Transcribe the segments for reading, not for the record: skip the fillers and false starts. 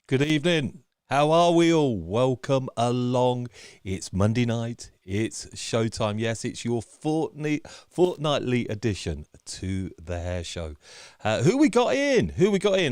Good evening. How are we all? Welcome along. It's Monday night. It's showtime. Yes, it's your fortnightly edition to the hair show. Who we got in?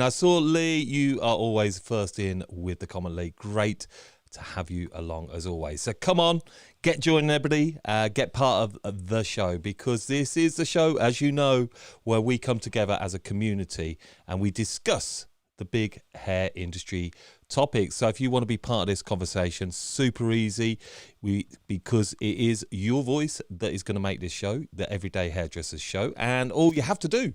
I saw Lee. You are always first in with the comment, Lee. Great to have you along as always. So come on, get joining everybody, get part of the show, because this is the show, as you know, where we come together as a community and we discuss the big hair industry topics. So if you want to be part of this conversation, super easy, because it is your voice that is going to make this show, the Everyday Hairdressers show, and all you have to do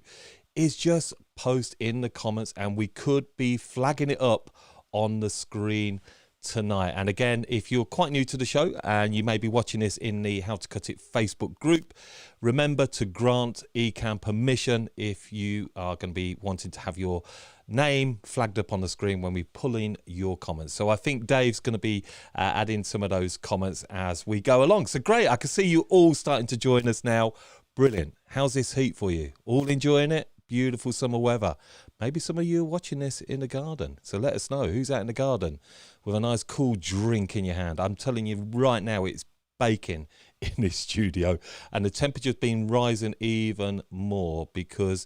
is just post in the comments and we could be flagging it up on the screen tonight. And again, if you're quite new to the show and you may be watching this in the How to Cut It Facebook group, remember to grant Ecamm permission if you are going to be wanting to have your name flagged up on the screen when we pull in your comments. So I think Dave's going to be adding some of those comments as we go along. So great, I can see you all starting to join us now. Brilliant. How's this heat for you? All enjoying it? Beautiful summer weather. Maybe some of you are watching this in the garden. So let us know who's out in the garden with a nice cool drink in your hand. I'm telling you right now, it's baking in this studio and the temperature's been rising even more, because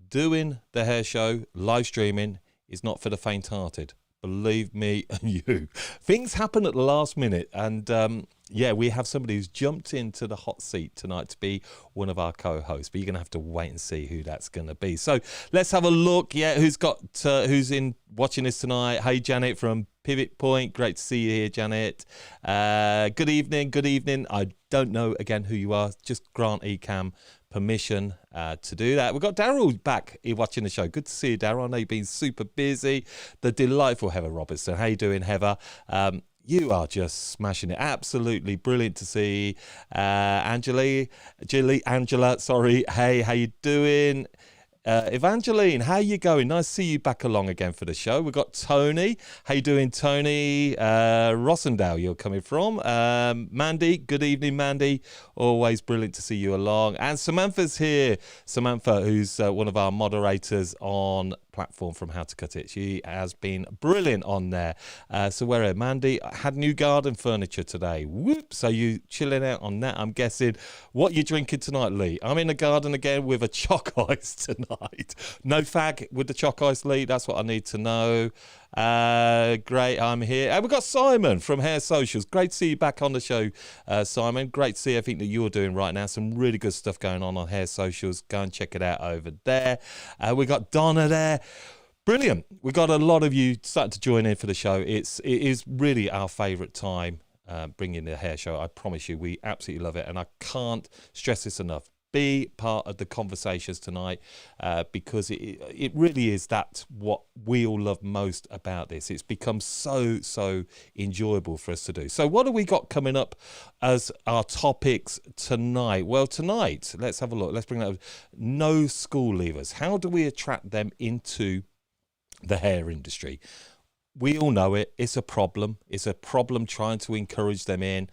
doing the hair show, live streaming, is not for the faint-hearted. Believe me and you. Things happen at the last minute, and yeah, we have somebody who's jumped into the hot seat tonight to be one of our co-hosts, but you're going to have to wait and see who that's going to be. So let's have a look. Yeah, who's in watching this tonight? Hey, Janet from Pivot Point. Great to see you here, Janet. Good evening. I don't know, again, who you are. Just grant Ecamm permission to do that. We've got Daryl back here watching the show. Good to see you, Daryl. I know you've been super busy. The delightful Heather Robertson. How you doing, Heather? You are just smashing it. Absolutely brilliant to see. Angela, sorry. Hey, how you doing? Evangeline, how you going? Nice to see you back along again for the show. We've got Tony. How you doing, Tony? Rossendale, you're coming from. Mandy, good evening, Mandy. Always brilliant to see you along. And Samantha's here. Samantha, who's one of our moderators on platform from How to Cut It. She has been brilliant on there. So where are Mandy? I had new garden furniture today. Whoop! So you chilling out on that, I'm guessing. What you drinking tonight, Lee? I'm in the garden again with a choc ice tonight. No fag with the choc ice, Lee. That's what I need to know. Great, I'm here. And we've got Simon from Hair Socials. Great to see you back on the show, Simon. Great to see everything that you're doing right now. Some really good stuff going on Hair Socials. Go and check it out over there. We got Donna there. Brilliant. We've got a lot of you starting to join in for the show. It is really our favourite time bringing the hair show. I promise you, we absolutely love it. And I can't stress this enough. be part of the conversations tonight, because it really is that what we all love most about this. It's become so enjoyable for us to do. So what have we got coming up as our topics tonight? Well, tonight, let's have a look. Let's bring that up. No school leavers. How do we attract them into the hair industry? We all know it. It's a problem. It's a problem trying to encourage them in.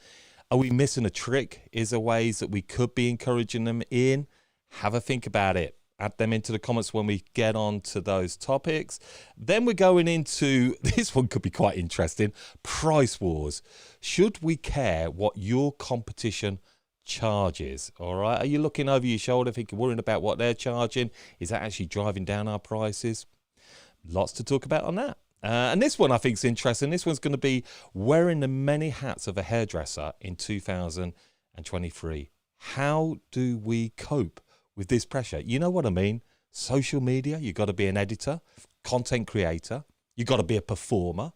Are we missing a trick? Is there ways that we could be encouraging them in? Have a think about it. Add them into the comments when we get on to those topics. Then we're going into, this one could be quite interesting, price wars. Should we care what your competition charges? All right. Are you looking over your shoulder thinking, worrying about what they're charging? Is that actually driving down our prices? Lots to talk about on that. And this one I think is interesting. This one's going to be wearing the many hats of a hairdresser in 2023. How do we cope with this pressure? You know what I mean? Social media, you've got to be an editor, content creator. You've got to be a performer.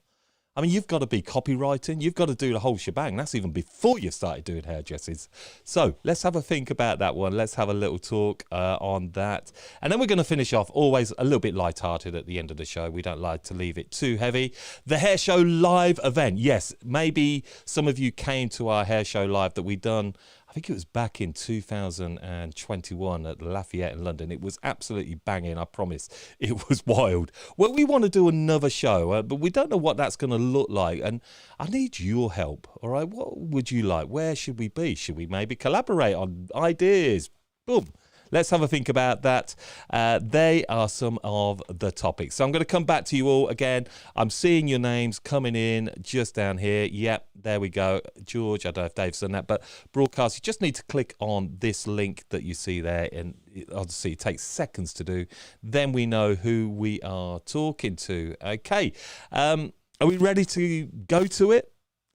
I mean, you've got to be copywriting. You've got to do the whole shebang. That's even before you've started doing hairdressing. So let's have a think about that one. Let's have a little talk on that. And then we're going to finish off always a little bit lighthearted at the end of the show. We don't like to leave it too heavy. The Hair Show live event. Yes, maybe some of you came to our Hair Show live that we done, I think it was back in 2021 at Lafayette in London. It was absolutely banging, I promise. It was wild. Well, we want to do another show, but we don't know what that's going to look like. And I need your help, all right? What would you like? Where should we be? Should we maybe collaborate on ideas? Boom. Let's have a think about that. They are some of the topics. So I'm going to come back to you all again. I'm seeing your names coming in just down here. Yep, there we go. George, I don't know if Dave's done that, but broadcast, you just need to click on this link that you see there. And obviously it takes seconds to do. Then we know who we are talking to. Okay. Are we ready to go to it?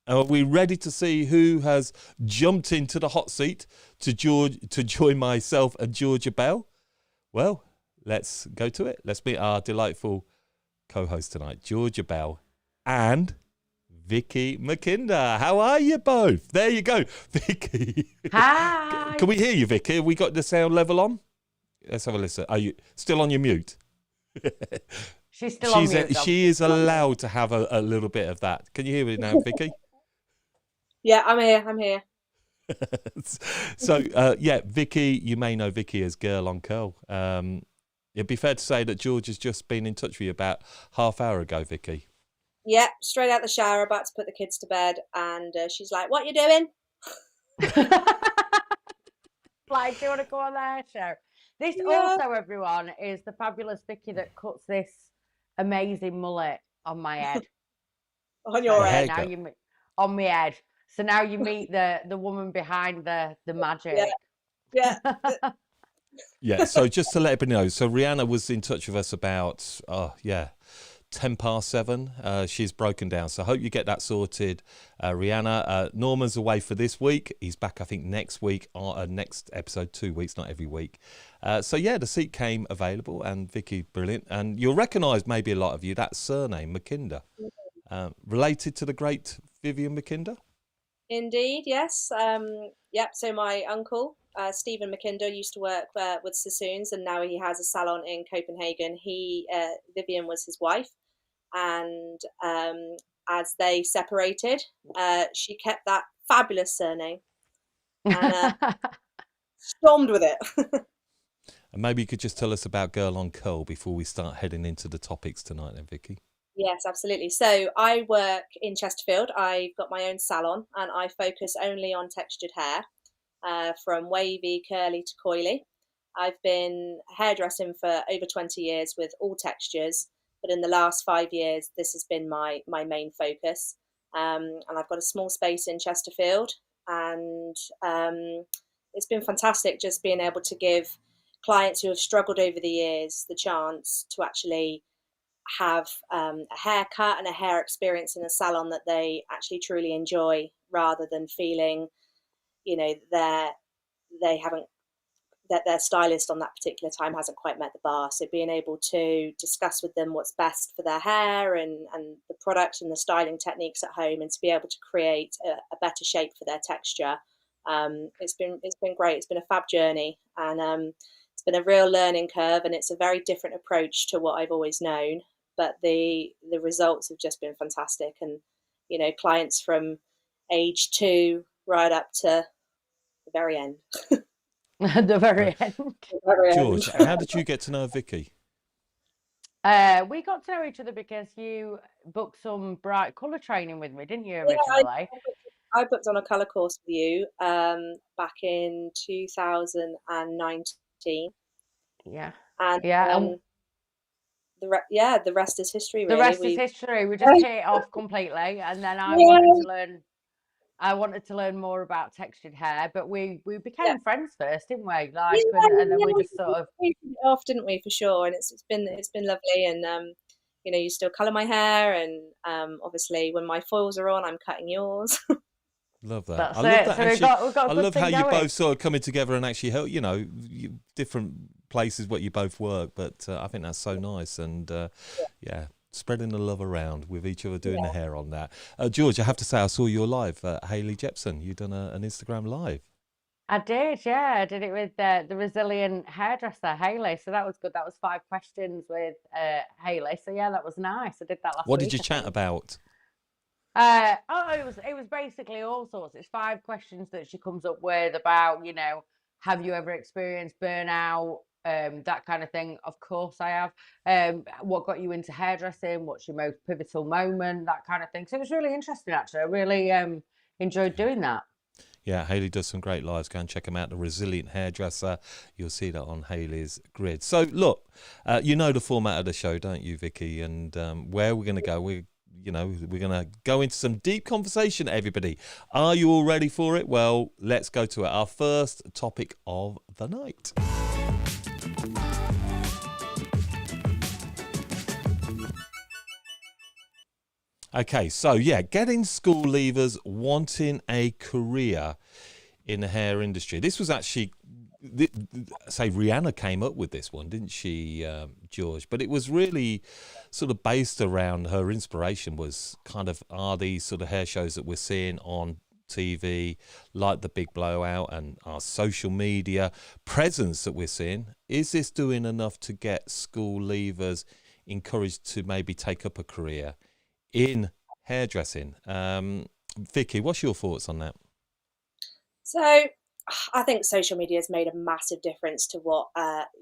Are we ready to see who has jumped into the hot seat to join myself and Georgia Bell? Well, let's go to it. Let's meet our delightful co-host tonight, Georgia Bell and Vicky McKinder. How are you both? There you go, Vicky. Hi. Can we hear you, Vicky? Have we got the sound level on? Let's have a listen. Are you still on your mute? She's still on mute. She is allowed to have a little bit of that. Can you hear me now, Vicky? Yeah, I'm here. So, yeah, Vicky, you may know Vicky as Girl on Curl. It'd be fair to say that George has just been in touch with you about half hour ago, Vicky. Yeah, straight out the shower, about to put the kids to bed, and she's like, "What you doing?" Like, do you want to go on the show? This Yeah. also, everyone, is the fabulous Vicky that cuts this amazing mullet on my head. On your head. Now on my head. So now you meet the woman behind the magic. Yeah. Yeah, so just to let everybody know, so Rheanna was in touch with us about, 7:10. She's broken down. So I hope you get that sorted, Rheanna. Norman's away for this week. He's back, I think, next week, or next episode, 2 weeks, not every week. So yeah, the seat came available, and Vicky, brilliant. And you'll recognise maybe a lot of you that surname, McKinder. Related to the great Vivian McKinder? Indeed, yes. Yep. So my uncle, Stephen McKinder, used to work with Sassoons, and now he has a salon in Copenhagen. Vivian was his wife, and as they separated, she kept that fabulous surname and stormed with it. And maybe you could just tell us about Girl on Curl before we start heading into the topics tonight then, Vicky. Yes, absolutely. So I work in Chesterfield. I've got my own salon, and I focus only on textured hair, from wavy, curly to coily. I've been hairdressing for over 20 years with all textures, but in the last 5 years, this has been my main focus. And I've got a small space in Chesterfield, and it's been fantastic just being able to give clients who have struggled over the years the chance to actually have a haircut and a hair experience in a salon that they actually truly enjoy, rather than feeling, that their stylist on that particular time hasn't quite met the bar. So being able to discuss with them what's best for their hair and the product and the styling techniques at home, and to be able to create a better shape for their texture, It's been great. It's been a fab journey, and it's been a real learning curve, and it's a very different approach to what I've always known. But the results have just been fantastic, and clients from age 2 right up to the very end. The Great. very end. The very George, end. how did you get to know Vicky? We got to know each other because you booked some bright colour training with me, didn't you, Yeah, originally? I booked on a colour course with you back in 2019, Yeah. and Yeah. And the rest is history. the Really, rest is we history. We just hit it off completely. And then yeah, I wanted to learn more about textured hair, but we yeah, became friends first, didn't we? yeah, Like, and then we just sort of, we hit it off, didn't we? For sure, and it's been lovely, and you still colour my hair, and obviously when my foils are on, I'm cutting yours. Love that. I that's love it. that So actually. we've got I a good love how thing you going. both sort of coming together and actually help. Different places where you both work, but I think that's so nice and yeah, spreading the love around with each other doing the hair on that. George, I have to say, I saw you live at Hayley Jepson. You done an Instagram live. I did, yeah. I did it with the resilient hairdresser, Hayley. So that was good. That was 5 questions with Hayley. So yeah, that was nice. I did that last What week, did you I chat think. about? It was basically all sorts. It's 5 questions that she comes up with about, have you ever experienced burnout? That kind of thing. Of course I have. What got you into hairdressing? What's your most pivotal moment? That kind of thing. So it was really interesting, actually. I really enjoyed doing that. Yeah, Hayley does some great lives. Go and check them out. The Resilient Hairdresser. You'll see that on Hayley's grid. So look, you know the format of the show, don't you, Vicky? And where we're going to go, we're going to go into some deep conversation, everybody. Are you all ready for it? Well, let's go to it. Our first topic of the night. Okay, so yeah, getting school leavers wanting a career in the hair industry. This was actually, say, Rihanna came up with this one, didn't she, George? But it was really sort of based around her inspiration was kind of, are these sort of hair shows that we're seeing on TV, like the Big Blowout and our social media presence that we're seeing, is this doing enough to get school leavers encouraged to maybe take up a career in hairdressing? Vicky, what's your thoughts on that? So I think social media has made a massive difference to what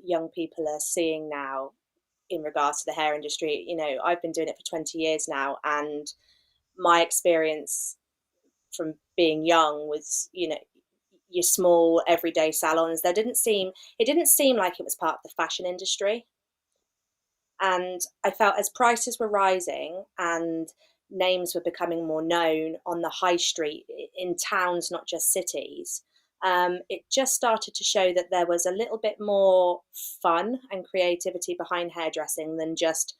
young people are seeing now in regards to the hair industry. I've been doing it for 20 years now, and my experience from being young was, your small everyday salons. It didn't seem like it was part of the fashion industry. And I felt as prices were rising and names were becoming more known on the high street in towns, not just cities, it just started to show that there was a little bit more fun and creativity behind hairdressing than just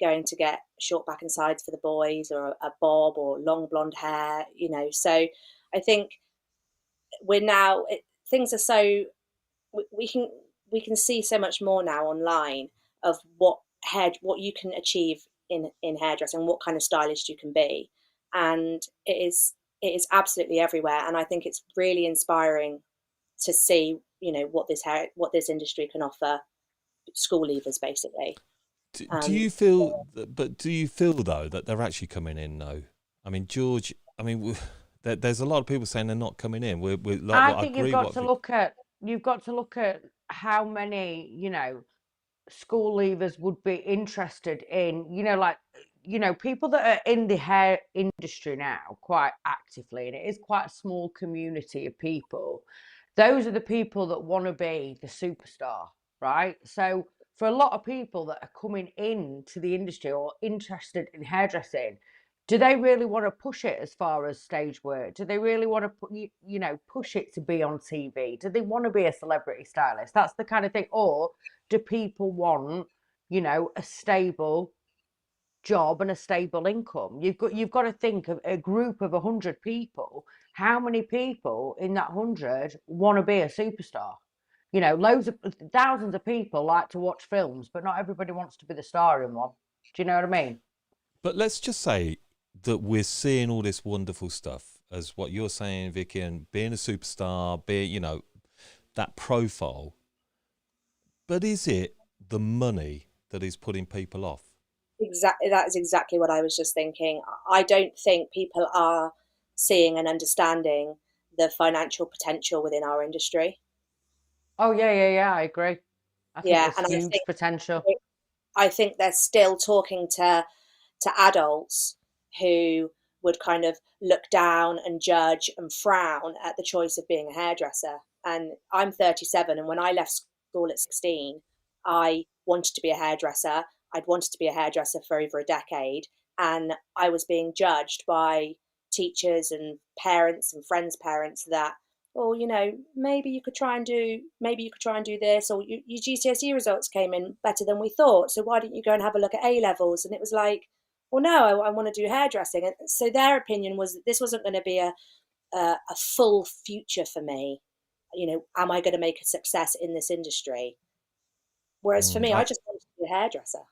going to get short back and sides for the boys or a bob or long blonde hair. So I think we're now, things are so, we can see so much more now online of what you can achieve in hairdressing, what kind of stylist you can be, and it is absolutely everywhere. And I think it's really inspiring to see what this industry can offer school leavers, basically. Do you feel, but do you feel though that they're actually coming in though? I mean, George, there's a lot of people saying they're not coming in. We're like, I what I think agree. you've got to look at how many, school leavers would be interested in, people that are in the hair industry now quite actively, and it is quite a small community of people. Those are the people that want to be the superstar, right? So for a lot of people that are coming into the industry or interested in hairdressing, do they really want to push it as far as stage work? Do they really want to push it to be on TV? Do they want to be a celebrity stylist? That's the kind of thing. Or do people want, a stable job and a stable income? You've got to think of a group of 100 people. How many people in that 100 want to be a superstar? Loads of thousands of people like to watch films, but not everybody wants to be the star in one. Do you know what I mean? But let's just say that we're seeing all this wonderful stuff, as what you're saying, Vicky, and being a superstar, being, that profile. But is it the money that is putting people off? Exactly, that is exactly what I was just thinking. I don't think people are seeing and understanding the financial potential within our industry. Oh yeah, I agree. I think Yeah, there's and huge potential. I think they're still talking to adults who would kind of look down and judge and frown at the choice of being a hairdresser. And I'm 37, and when I left school at 16, I wanted to be a hairdresser. I'd wanted to be a hairdresser for over a decade, and I was being judged by teachers and parents and friends' parents that, oh, maybe you could try and do this, or your GCSE results came in better than we thought, so why don't you go and have a look at A levels? And it was like, well, no, I want to do hairdressing. And so their opinion was that this wasn't going to be a full future for me. Am I going to make a success in this industry? Whereas for me, I just wanted to be a hairdresser.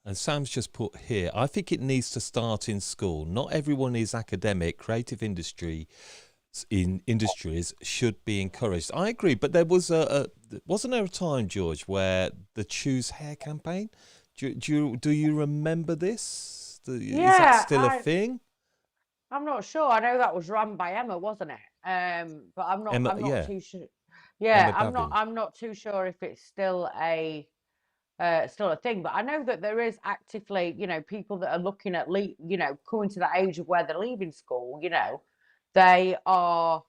And Sam's just put here, I think it needs to start in school. Not everyone is academic. Creative industries should be encouraged. I agree, but there was wasn't there a time, George, where the Choose Hair campaign? Do you remember this? Is that still a thing? I'm not sure. I know that was run by Emma, wasn't it? But I'm not too sure. Yeah, I'm not too sure if it's still a thing. But I know that there is actively, people that are looking at coming to that age of where they're leaving school. They are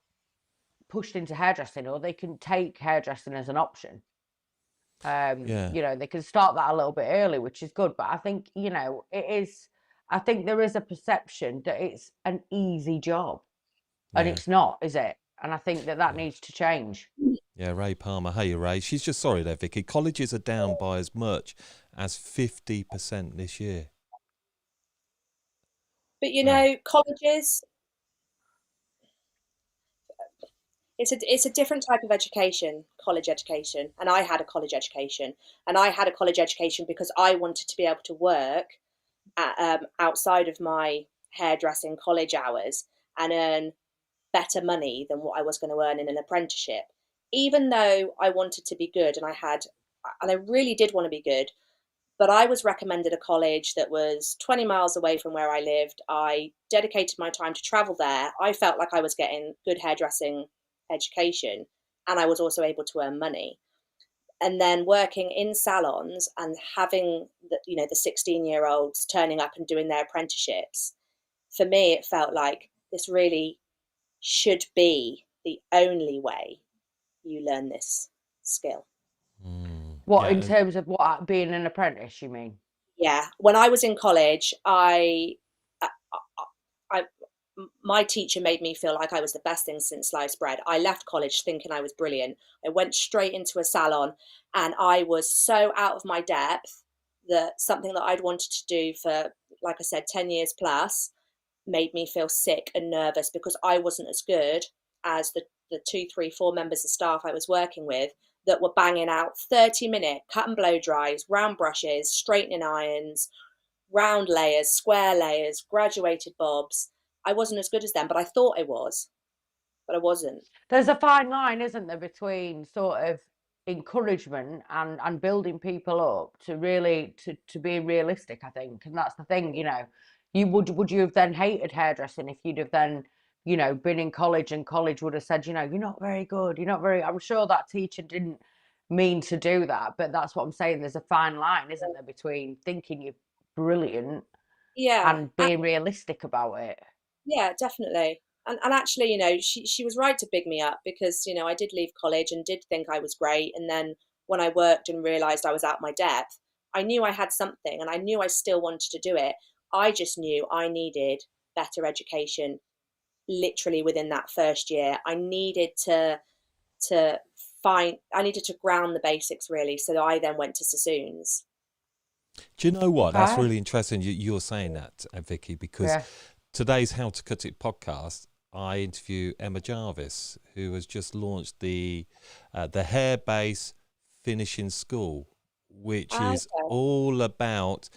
pushed into hairdressing, or they can take hairdressing as an option. They can start that a little bit early, which is good. But I think it is. I think there is a perception that it's an easy job, and it's not, is it? And I think that needs to change. Yeah, Ray Palmer. Hey, Ray. She's just sorry there, Vicky. Colleges are down by as much as 50% this year. But colleges, it's a different type of education, college education. And I had a college education, because I wanted to be able to work outside of my hairdressing college hours and earn better money than what I was going to earn in an apprenticeship. Even though I wanted to be good, and I really did want to be good, but I was recommended a college that was 20 miles away from where I lived. I dedicated my time to travel there. I felt like I was getting good hairdressing education, and I was also able to earn money. And then working in salons and having the 16-year-olds turning up and doing their apprenticeships, for me, it felt like this really should be the only way you learn this skill. What, in terms of what, being an apprentice, you mean? Yeah. When I was in college, my teacher made me feel like I was the best thing since sliced bread. I left college thinking I was brilliant. I went straight into a salon, and I was so out of my depth that something that I'd wanted to do for, like I said, 10 years plus made me feel sick and nervous, because I wasn't as good as the 2, 3, 4 members of staff I was working with that were banging out 30-minute cut and blow dries, round brushes, straightening irons, round layers, square layers, graduated bobs. I wasn't as good as them, but I thought I was, but I wasn't. There's a fine line, isn't there, between sort of encouragement and building people up to really to be realistic, I think. And that's the thing, would you have then hated hairdressing if you'd have then, been in college, and college would have said, you're not very good, I'm sure that teacher didn't mean to do that, but that's what I'm saying. There's a fine line, isn't there, between thinking you're brilliant and being realistic about it. Yeah, definitely. And actually, she was right to big me up, because, I did leave college and did think I was great. And then when I worked and realized I was out my depth, I knew I had something, and I knew I still wanted to do it. I just knew I needed better education literally within that first year. I needed to ground the basics, really. So I then went to Sassoons. Do you know what? That's really interesting. You're saying that, Vicky, because today's How to Cut It podcast, I interview Emma Jarvis, who has just launched the Hair Base Finishing School, which is all about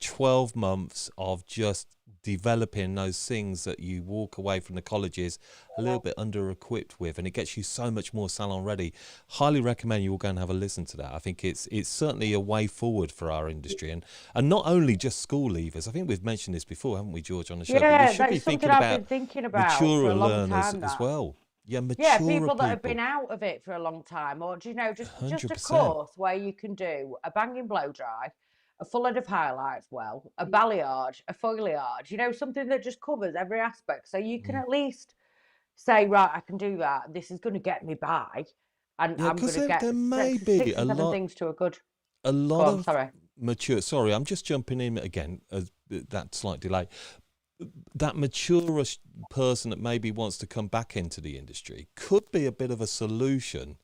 12 months of just developing those things that you walk away from the colleges a little bit under equipped with, and it gets you so much more salon ready. Highly recommend you all go and have a listen to that. I think it's certainly a way forward for our industry, and not only just school leavers. I think we've mentioned this before, haven't we, George, on the show? But we Yeah, should be that's something thinking I've been about thinking about for maturer a long learners time. as That. well. Yeah, Yeah, maturer people that have been people. out of it for a long time, or do you know, just a 100%. course where you can do a banging blow dry, a full head of highlights, well, a balayage, a foliage, you know, something that just covers every aspect. So you can at least say, right, I can do that. This is going to get me by, and Yeah, I'm because going to get there may be six or seven things to a good. a Go lot on, of sorry. mature. Sorry, I'm just jumping in again. That slight delay. That mature person that maybe wants to come back into the industry could be a bit of a solution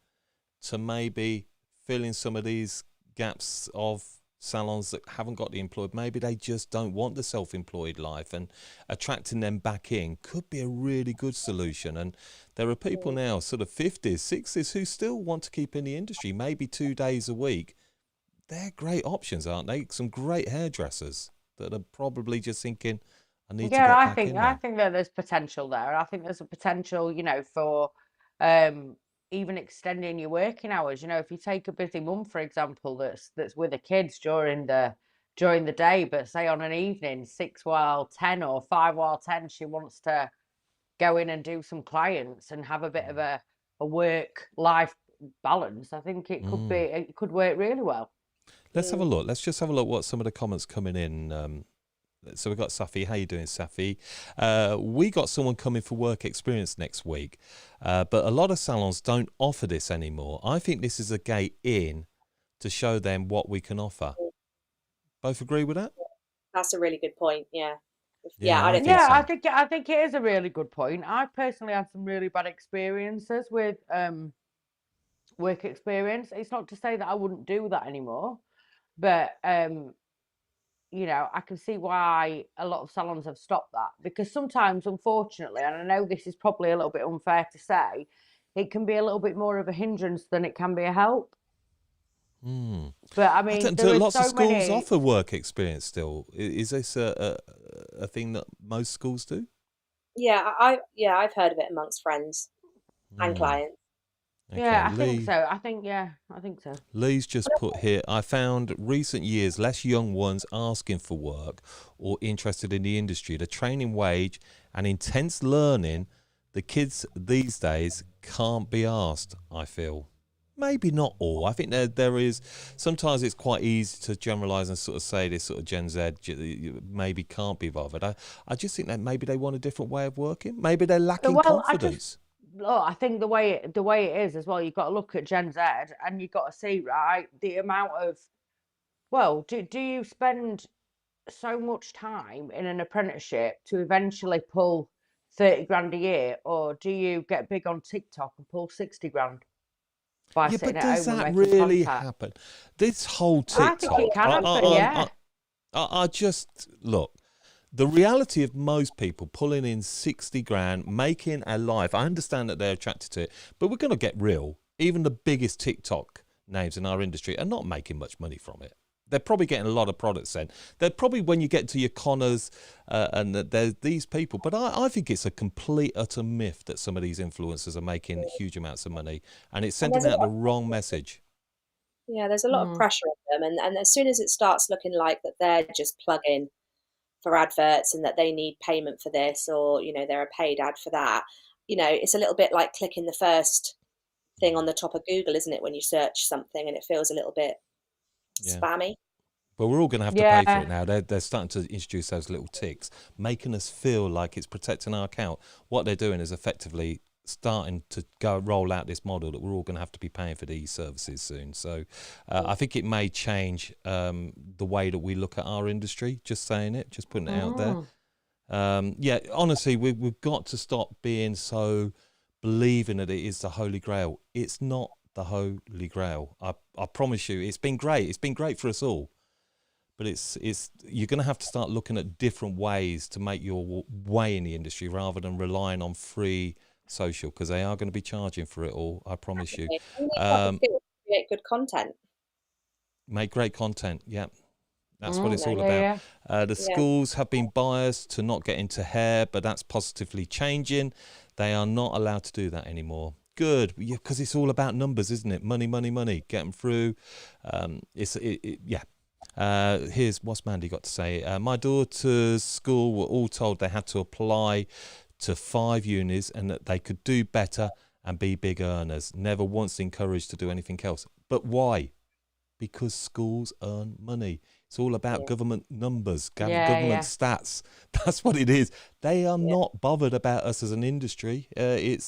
to maybe filling some of these gaps of salons that haven't got the employed. Maybe they just don't want the self-employed life, and attracting them back in could be a really good solution. And there are people now, sort of 50s, 60s, who still want to keep in the industry, maybe 2 days a week. They're great options, aren't they? Some great hairdressers that are probably just thinking, I need to get back in I there. think that there's potential there. I think there's a potential, you know, for even extending your working hours. You know, if you take a busy mum, for example, that's with the kids during the day, but say on an evening, 6 while 10 or 5 while 10, she wants to go in and do some clients and have a bit of a work life balance. I think it could work really well. Let's have a look. Let's just have a look what some of the comments coming in. So we've got Safi. How you doing, Safi? We got someone coming for work experience next week, but a lot of salons don't offer this anymore. I think this is a gate in to show them what we can offer. Both agree with that? That's a really good point. Yeah. Yeah, I I don't think think. so. I think it is a really good point. I personally had some really bad experiences with work experience. It's not to say that I wouldn't do that anymore, but you know, I can see why a lot of salons have stopped that, because sometimes, unfortunately, and I know this is probably a little bit unfair to say, it can be a little bit more of a hindrance than it can be a help. But I mean, Do there is lots of so schools many. offer work experience still? Is this a thing that most schools do? Yeah, I've heard of it amongst friends and clients. Okay, Yeah, I think Lee. so. I think so. Lee's just put here, I found recent years less young ones asking for work or interested in the industry. The training wage and intense learning, the kids these days can't be asked, I feel. Maybe not all. I think there is, sometimes it's quite easy to generalise and sort of say this sort of Gen Z maybe can't be bothered. I just think that maybe they want a different way of working. Maybe they're lacking Well, confidence. I think the way it is as well, you've got to look at Gen Z and you've got to see, right, the amount of, well, do you spend so much time in an apprenticeship to eventually pull 30 grand a year, or do you get big on TikTok and pull 60 grand by Yeah, sitting but at does home and that making really contact? happen? This whole I think TikTok, it can happen, yeah. I just look. The reality of most people pulling in 60 grand, making a life. I understand that they're attracted to it, but we're going to get real. Even the biggest TikTok names in our industry are not making much money from it. They're probably getting a lot of products sent. They're probably, when you get to your Connors and there's these people, but I think it's a complete utter myth that some of these influencers are making huge amounts of money, and it's sending out the wrong message. Yeah, there's a lot of pressure on them, and as soon as it starts looking like that they're just plugging for adverts and that they need payment for this, or they're a paid ad for that, it's a little bit like clicking the first thing on the top of Google, isn't it, when you search something, and it feels a little bit spammy. But we're all going to have to pay for it now. They're starting to introduce those little ticks, making us feel like it's protecting our account. What they're doing is effectively starting to roll out this model that we're all going to have to be paying for these services soon. So I think it may change the way that we look at our industry. Just saying it, just putting it out there. Yeah, honestly, we've got to stop being so believing that it is the Holy Grail. It's not the Holy Grail. I promise you, it's been great. It's been great for us all. But you're going to have to start looking at different ways to make your way in the industry rather than relying on free social, because they are going to be charging for it all. I promise you. Create good content. Make great content. Yeah. That's what it's all Yeah. about. The Yeah. schools have been biased to not get into hair, but that's positively changing. They are not allowed to do that anymore. Good, because it's all about numbers, isn't it? Money, money, money. Get them through. Yeah. Here's what's Mandy got to say. My daughter's school were all told they had to apply to 5 unis and that they could do better and be big earners. Never once encouraged to do anything else. But why? Because schools earn money. It's all about Yeah. government numbers, Yeah, government stats. That's what it is. They are Yeah. not bothered about us as an industry. I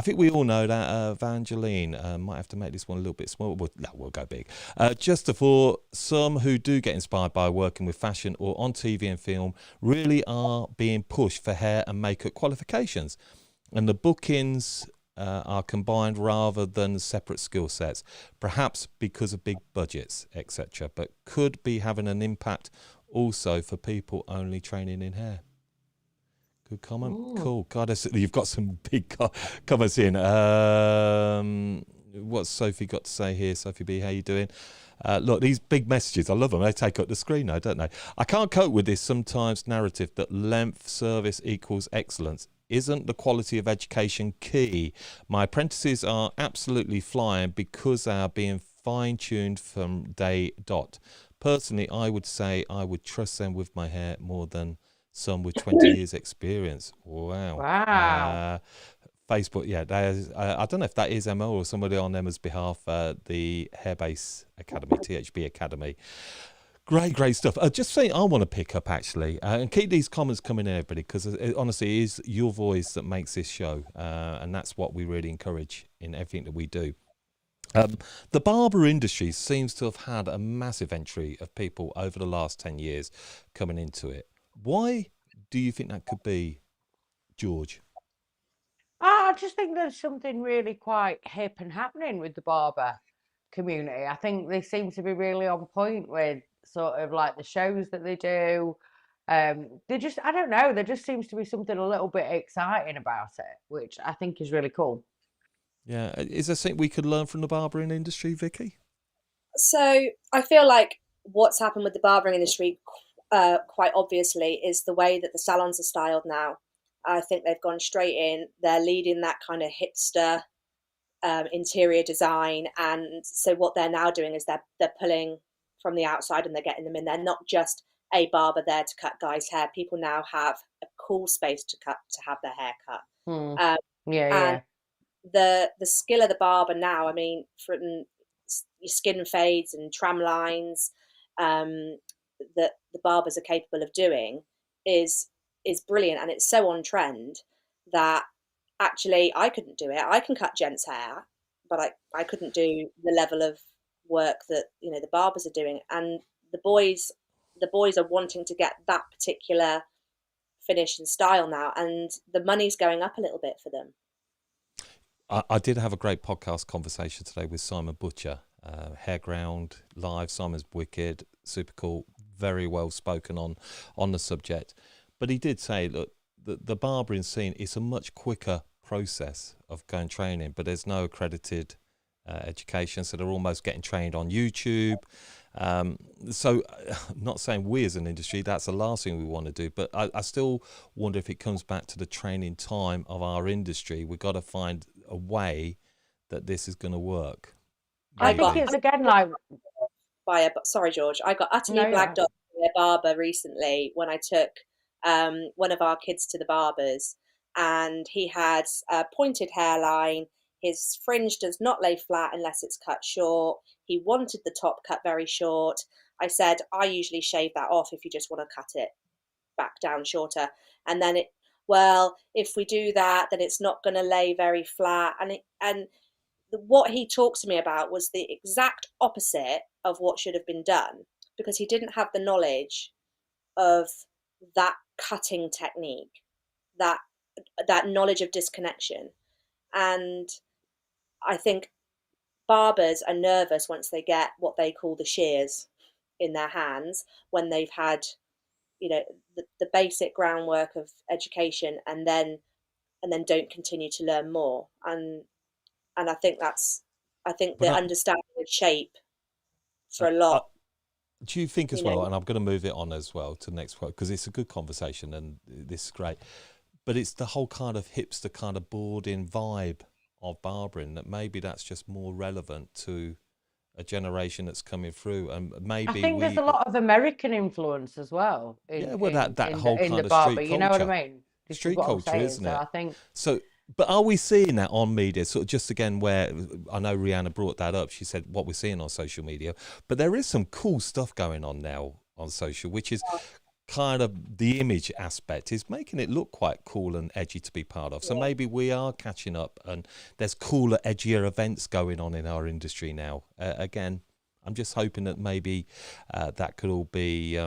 think we all know that. Evangeline might have to make this one a little bit smaller. We'll go big. Just for some who do get inspired by working with fashion or on TV and film, really are being pushed for hair and makeup qualifications. And the bookings are combined rather than separate skill sets, perhaps because of big budgets, etc., but could be having an impact also for people only training in hair. Good comment. Cool. God, you've got some big comments in. What's Sophie got to say here? Sophie B, how you doing? Look, these big messages, I love them. They take up the screen now, don't they? I can't cope with this sometimes narrative that length service equals excellence. Isn't the quality of education key? My apprentices are absolutely flying because they are being fine-tuned from day dot. Personally, I would say I would trust them with my hair more than some with 20 years experience. Wow. Facebook, yeah, I don't know if that is Emma or somebody on Emma's behalf, the Hairbase Academy, THB Academy. Great stuff. Just something I want to pick up, actually, and keep these comments coming in, everybody, because honestly, it is your voice that makes this show, and that's what we really encourage in everything that we do. The barber industry seems to have had a massive entry of people over the last 10 years coming into it. Why do you think that could be, George? I just think there's something really quite hip and happening with the barber community. I think they seem to be really on point with sort of like the shows that they do. I don't know, there just seems to be something a little bit exciting about it, which I think is really cool. Yeah, is there something we could learn from the barbering industry, Vicky? So I feel like what's happened with the barbering industry, quite obviously, is the way that the salons are styled now. I think they've gone straight in. They're leading that kind of hipster interior design, and so what they're now doing is they're pulling from the outside and they're getting them in. They're not just a barber there to cut guys' hair. People now have a cool space to have their hair cut. Hmm. Um, and Yeah. the skill of the barber now, I mean, from your skin fades and tram lines, that the barbers are capable of doing is brilliant, and it's so on trend that actually I couldn't do it. I can cut gents' hair, but I couldn't do the level of work that the barbers are doing, and the boys are wanting to get that particular finish and style now, and the money's going up a little bit for them. I did have a great podcast conversation today with Simon Butcher, Hairground Live. Simon's wicked, super cool, very well spoken on the subject. But he did say, look, the barbering scene is a much quicker process of going training, but there's no accredited education, so they're almost getting trained on YouTube. So I'm not saying we as an industry, that's the last thing we want to do, but I still wonder if it comes back to the training time of our industry. We've got to find a way that this is going to work. I think it's again like sorry George, I got utterly No, blagged off by a barber recently when I took one of our kids to the barbers, and he had a pointed hairline. His fringe does not lay flat unless it's cut short. He wanted the top cut very short. I said, I usually shave that off if you just want to cut it back down shorter. And then if we do that, then it's not going to lay very flat. And what he talked to me about was the exact opposite of what should have been done, because he didn't have the knowledge of that cutting technique, that knowledge of disconnection. And I think barbers are nervous once they get what they call the shears in their hands, when they've had the basic groundwork of education, and then don't continue to learn more. And I think the understanding of shape for a lot do you think as you know. well, and I'm going to move it on as well to the next quote, because it's a good conversation and this is great, but it's the whole kind of hipster kind of boarding vibe of barbering, that maybe that's just more relevant to a generation that's coming through, and I maybe think there's a lot of American influence as well yeah, in well, in that in whole the in the kind of barber. street You know what I culture. mean? This is Street what I'm culture, saying. isn't So it? I think So, but are we seeing that on media? Sort of just again, where I know Rheanna brought that up. She said what we're seeing on social media, but there is some cool stuff going on now on social, which is kind of the image aspect is making it look quite cool and edgy to be part of. So Yeah. maybe we are catching up, and there's cooler, edgier events going on in our industry now. Again, I'm just hoping that maybe that could all be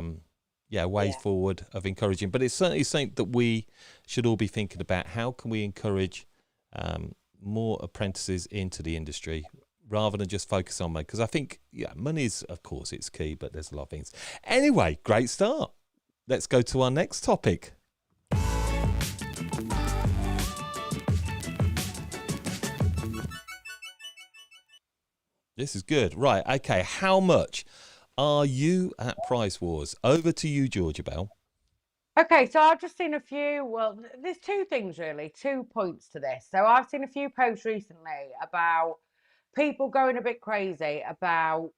ways Yeah. forward of encouraging. But it's certainly something that we should all be thinking about. How can we encourage more apprentices into the industry rather than just focus on money? Because I think money is, of course, it's key, but there's a lot of things. Anyway, great start. Let's go to our next topic. This is good. Right. Okay. How much are you at Price Wars? Over to you, Georgia Bell. okay. So I've just seen a few. Well, there's two things really, 2 points to this. So I've seen a few posts recently about people going a bit crazy about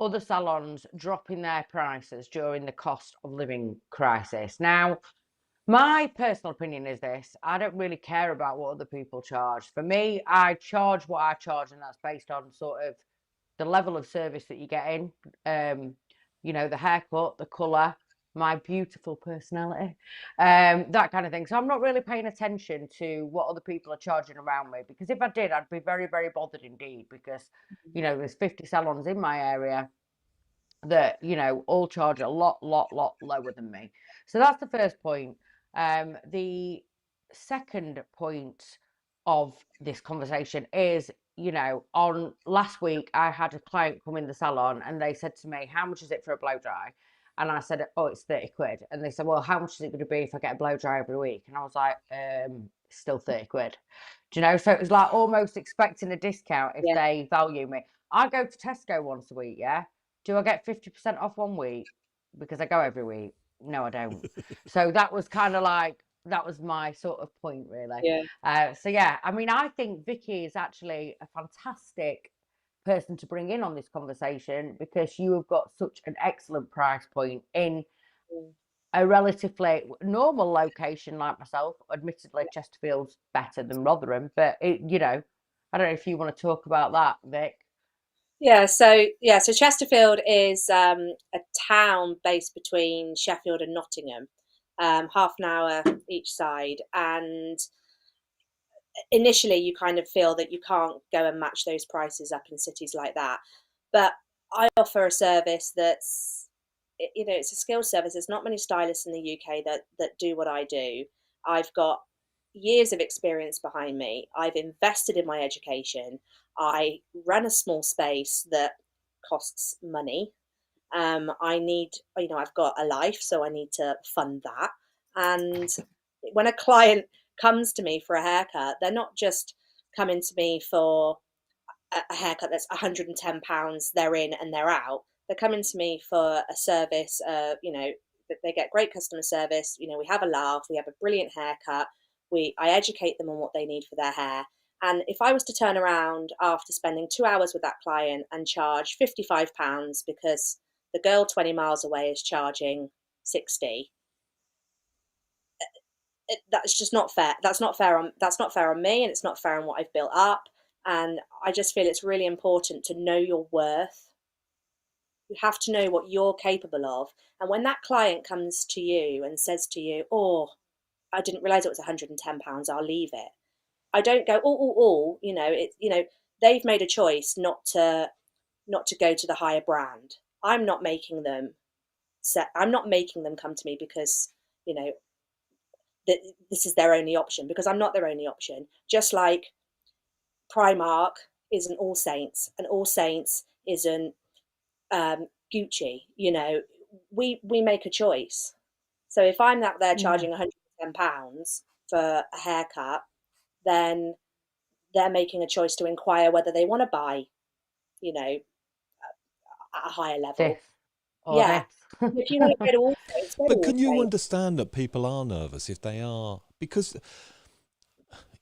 other salons dropping their prices during the cost of living crisis. Now, my personal opinion is this: I don't really care about what other people charge. For me, I charge what I charge, and that's based on sort of the level of service that you get in, the haircut, the colour, my beautiful personality, that kind of thing. So I'm not really paying attention to what other people are charging around me, because if I did, I'd be very, very bothered indeed, because, there's 50 salons in my area that, all charge a lot lower than me. So that's the first point. The second point of this conversation is, on last week, I had a client come in the salon and they said to me, how much is it for a blow dry? And I said, oh, it's 30 quid. And they said, well, how much is it going to be if I get a blow dry every week? And I was like, still 30 quid. Do you know? So it was like almost expecting a discount if Yeah. they value me. I go to Tesco once a week, yeah? Do I get 50% off one week because I go every week? No, I don't. So that was kind of like, that was my sort of point, really. Yeah. So yeah, I mean, I think Vicky is actually a fantastic person to bring in on this conversation, because you have got such an excellent price point in a relatively normal location like myself. Admittedly, Chesterfield's better than Rotherham, but I don't know if you want to talk about that, Vic. So Chesterfield is a town based between Sheffield and Nottingham, half an hour each side. And initially, you kind of feel that you can't go and match those prices up in cities like that. But I offer a service that's, it's a skilled service. There's not many stylists in the UK that do what I do. I've got years of experience behind me. I've invested in my education. I run a small space that costs money. I need, I've got a life, so I need to fund that. And when a client comes to me for a haircut, they're not just coming to me for a haircut that's £110, they're in and they're out. They're coming to me for a service, they get great customer service. We have a laugh, we have a brilliant haircut. I educate them on what they need for their hair. And if I was to turn around after spending 2 hours with that client and charge £55 because the girl 20 miles away is charging 60, that's just not fair. That's not fair on me, and it's not fair on what I've built up. And I just feel it's really important to know your worth. You have to know what you're capable of. And when that client comes to you and says to you, oh, I didn't realize it was £110, I'll leave it. I don't go, they've made a choice not to go to the higher brand. I'm not making them come to me because, that this is their only option, because I'm not their only option. Just like Primark isn't All Saints, and All Saints isn't Gucci. We make a choice. So if I'm out there charging £110 for a haircut, then they're making a choice to inquire whether they want to buy, at a higher level. or Yeah. this. If you want to go to all Saints, go to But all can you Saints. understand that people are nervous if they are? Because,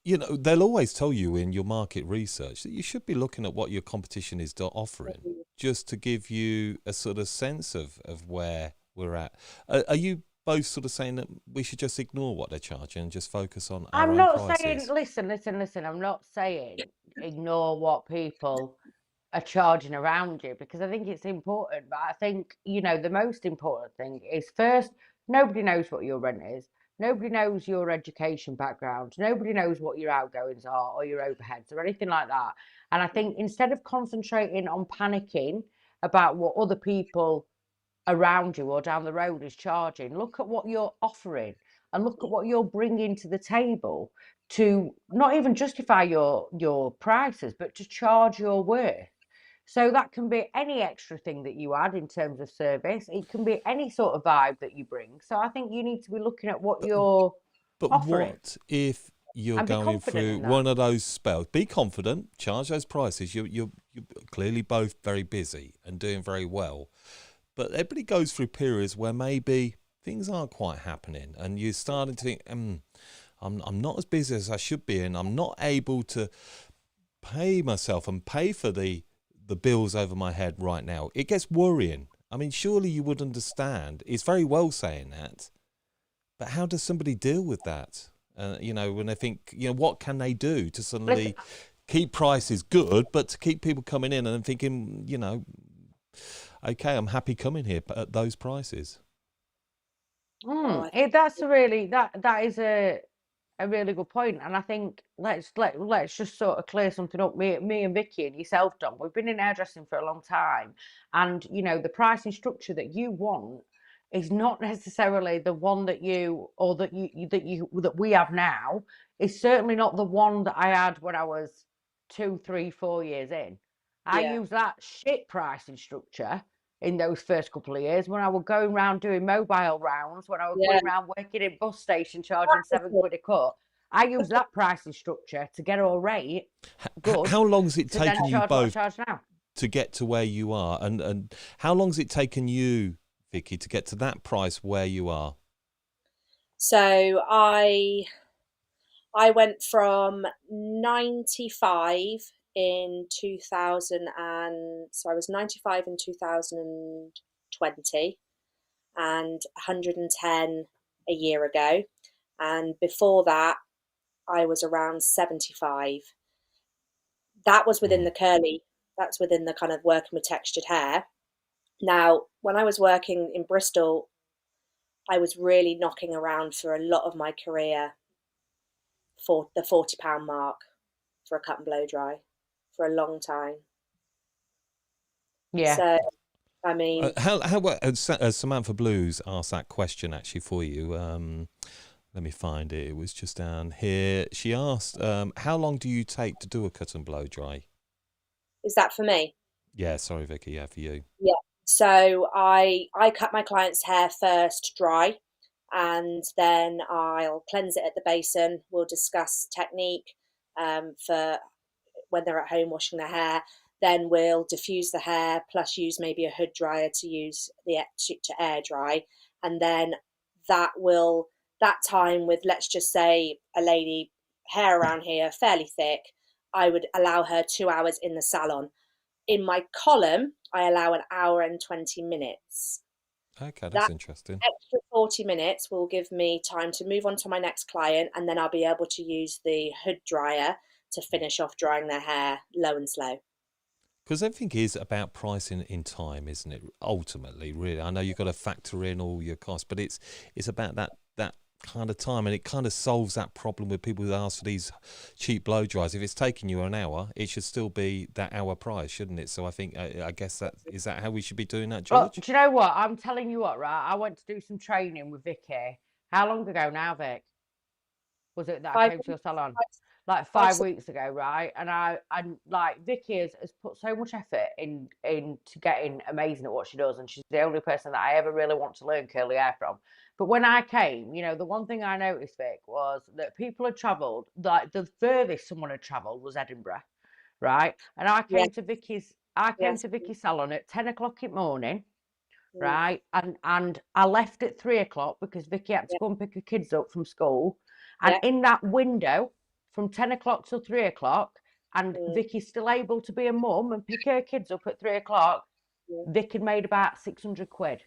you know, they'll always tell you in your market research that you should be looking at what your competition is offering, just to give you a sort of sense of where we're at. Are you both sort of saying that we should just ignore what they're charging and just focus on our I'm own not saying, prices? listen. I'm not saying ignore what people are charging around you, because I think it's important. But I think, the most important thing is, first, nobody knows what your rent is. Nobody knows your education background. Nobody knows what your outgoings are or your overheads or anything like that. And I think instead of concentrating on panicking about what other people around you or down the road is charging, look at what you're offering and look at what you're bringing to the table, to not even justify your prices, but to charge your worth. So that can be any extra thing that you add in terms of service. It can be any sort of vibe that you bring. So I think you need to be looking at what But you're but offering what if you're and be going confident through in that. one of those spells? Be confident, charge those prices. You're clearly both very busy and doing very well. But everybody goes through periods where maybe things aren't quite happening, and you're starting to think, I'm not as busy as I should be, and I'm not able to pay myself and pay for the bills over my head right now. It gets worrying. I mean, surely you would understand. It's very well saying that, but how does somebody deal with that? When they think, what can they do to suddenly keep prices good, but to keep people coming in and thinking, okay, I'm happy coming here at those prices. That's that is a really good point. And I think let's just sort of clear something up. Me and Vicky and yourself, Dom, we've been in hairdressing for a long time, and the pricing structure that you want is not necessarily the one that that we have now. Is certainly not the one that I had when I was 2, 3, 4 years in. I Yeah. use that shit pricing structure in those first couple of years when I was going around doing mobile rounds, when I was Yeah. going around working in bus station charging £7 a cut. I use that pricing structure to get all right, good. How long has it to then taken you charge what I both charge now. to get to where you are? And how long has it taken you, Vicky, to get to that price where you are? So I went from 95 in 2000, and so I was 95 in 2020 and 110 a year ago. And before that, I was around 75. That was within the curly, that's within the kind of working with textured hair. Now, when I was working in Bristol, I was really knocking around for a lot of my career for the £40 mark for a cut and blow dry for a long time. Yeah. So, I mean, Samantha Blues asked that question actually for you. Let me find it. It was just down here. She asked, how long do you take to do a cut and blow dry? is that for me? Yeah, sorry, Vicky. Yeah, for you. Yeah. So I cut my client's hair first dry, and then I'll cleanse it at the basin. We'll discuss technique for when they're at home washing their hair. Then we'll diffuse the hair, plus use maybe a hood dryer to air dry, and then that time with, let's just say, a lady hair around here fairly thick, I would allow her 2 hours in the salon. In my column, I allow an hour and 20 minutes. Okay, that's That interesting. extra 40 minutes will give me time to move on to my next client, and then I'll be able to use the hood dryer to finish off drying their hair low and slow. Because everything is about pricing in time, isn't it? Ultimately, really, I know you've got to factor in all your costs, but it's about that kind of time, and it kind of solves that problem with people who ask for these cheap blow dries. If it's taking you an hour, it should still be that hour price, shouldn't it? So I think, I guess is that how we should be doing that, George? Well, do you know what? I'm telling you what, right? I went to do some training with Vicky. How long ago now, Vic? Was it that I came to your salon? Like 5 weeks ago, right? And like Vicky has put so much effort into getting amazing at what she does, and she's the only person that I ever really want to learn curly hair from. But when I came, the one thing I noticed, Vic, was that people had travelled. Like the furthest someone had travelled was Edinburgh, right? And I came to Vicky's salon at 10 o'clock in the morning. right? And I left at 3 o'clock because Vicky had to Yeah. go and pick her kids up from school. And Yeah. in that window from 10 o'clock till 3 o'clock, and Mm. Vicky's still able to be a mum and pick her kids up at 3 o'clock, Yeah. Vicky made about 600 quid.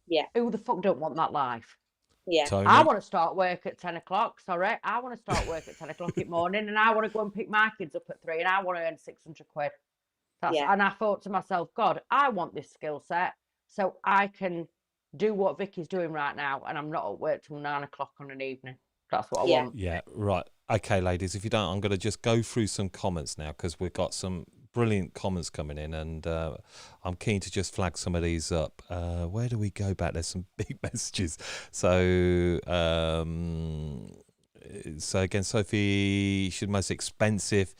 Yeah. Who the fuck don't want that life? Yeah. I Tony, want to start work at 10 o'clock. Sorry. I want to start work at 10 o'clock in the morning, and I want to go and pick my kids up at 3, and I want to earn 600 quid. Yeah. And I thought to myself, God, I want this skill set so I can do what Vicky's doing right now, and I'm not at work till 9 o'clock on an evening. That's what I Yeah. want. yeah, right. Okay, ladies, if you don't, I'm going to just go through some comments now because we've got some brilliant comments coming in, and I'm keen to just flag some of these up. Where do we go back? There's some big messages. So again, Sophie, she's the most expensive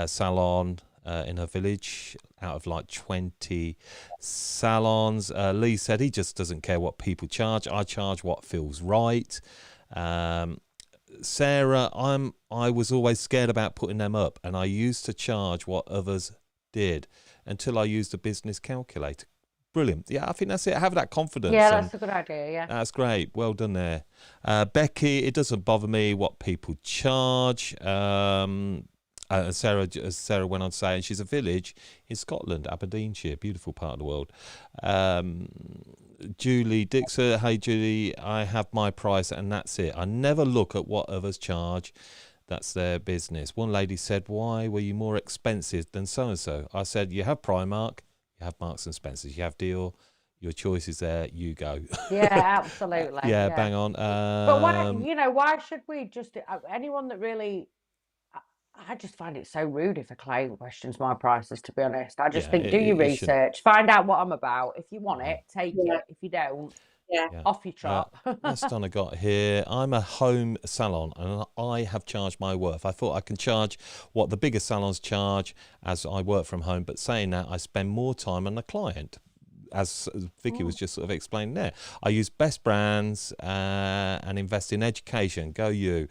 salon in her village out of like 20 salons. Lee said he just doesn't care what people charge. I charge what feels right. Sarah, I was always scared about putting them up, and I used to charge what others did until I used a business calculator. Brilliant. Yeah, I think that's it. Have that confidence. Yeah, that's a good idea. Yeah. That's great. Well done there. Becky, it doesn't bother me what people charge. Sarah, as Sarah went on saying, she's a village in Scotland, Aberdeenshire, beautiful part of the world. Julie Dixon, hey Julie, I have my price and that's it. I never look at what others charge. That's their business. One lady said, why were you more expensive than so-and-so? I said, you have Primark, you have Marks and Spencers, you have Dior, your choice is there, you go. Yeah, absolutely. Yeah, bang on. But why should we just, anyone that really, I just find it so rude if a client questions my prices, to be honest. I just think, do your research, find out what I'm about. If you want it, take it. If you don't, off you trot. What's Donna got here? I'm a home salon and I have charged my worth. I thought I can charge what the bigger salons charge as I work from home, but saying that, I spend more time on the client. As Vicky was just sort of explaining there, I use best brands and invest in education. Go you.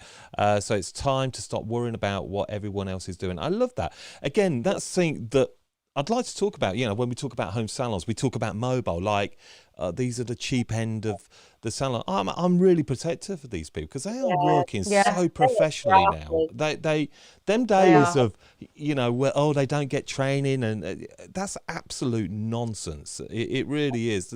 So it's time to stop worrying about what everyone else is doing. I love that. Again, that's something that I'd like to talk about. When we talk about home salons, we talk about mobile, like these are the cheap end of the salon. I'm really protective of these people because they are working so professionally now. Them days of where they don't get training, and that's absolute nonsense. It really is.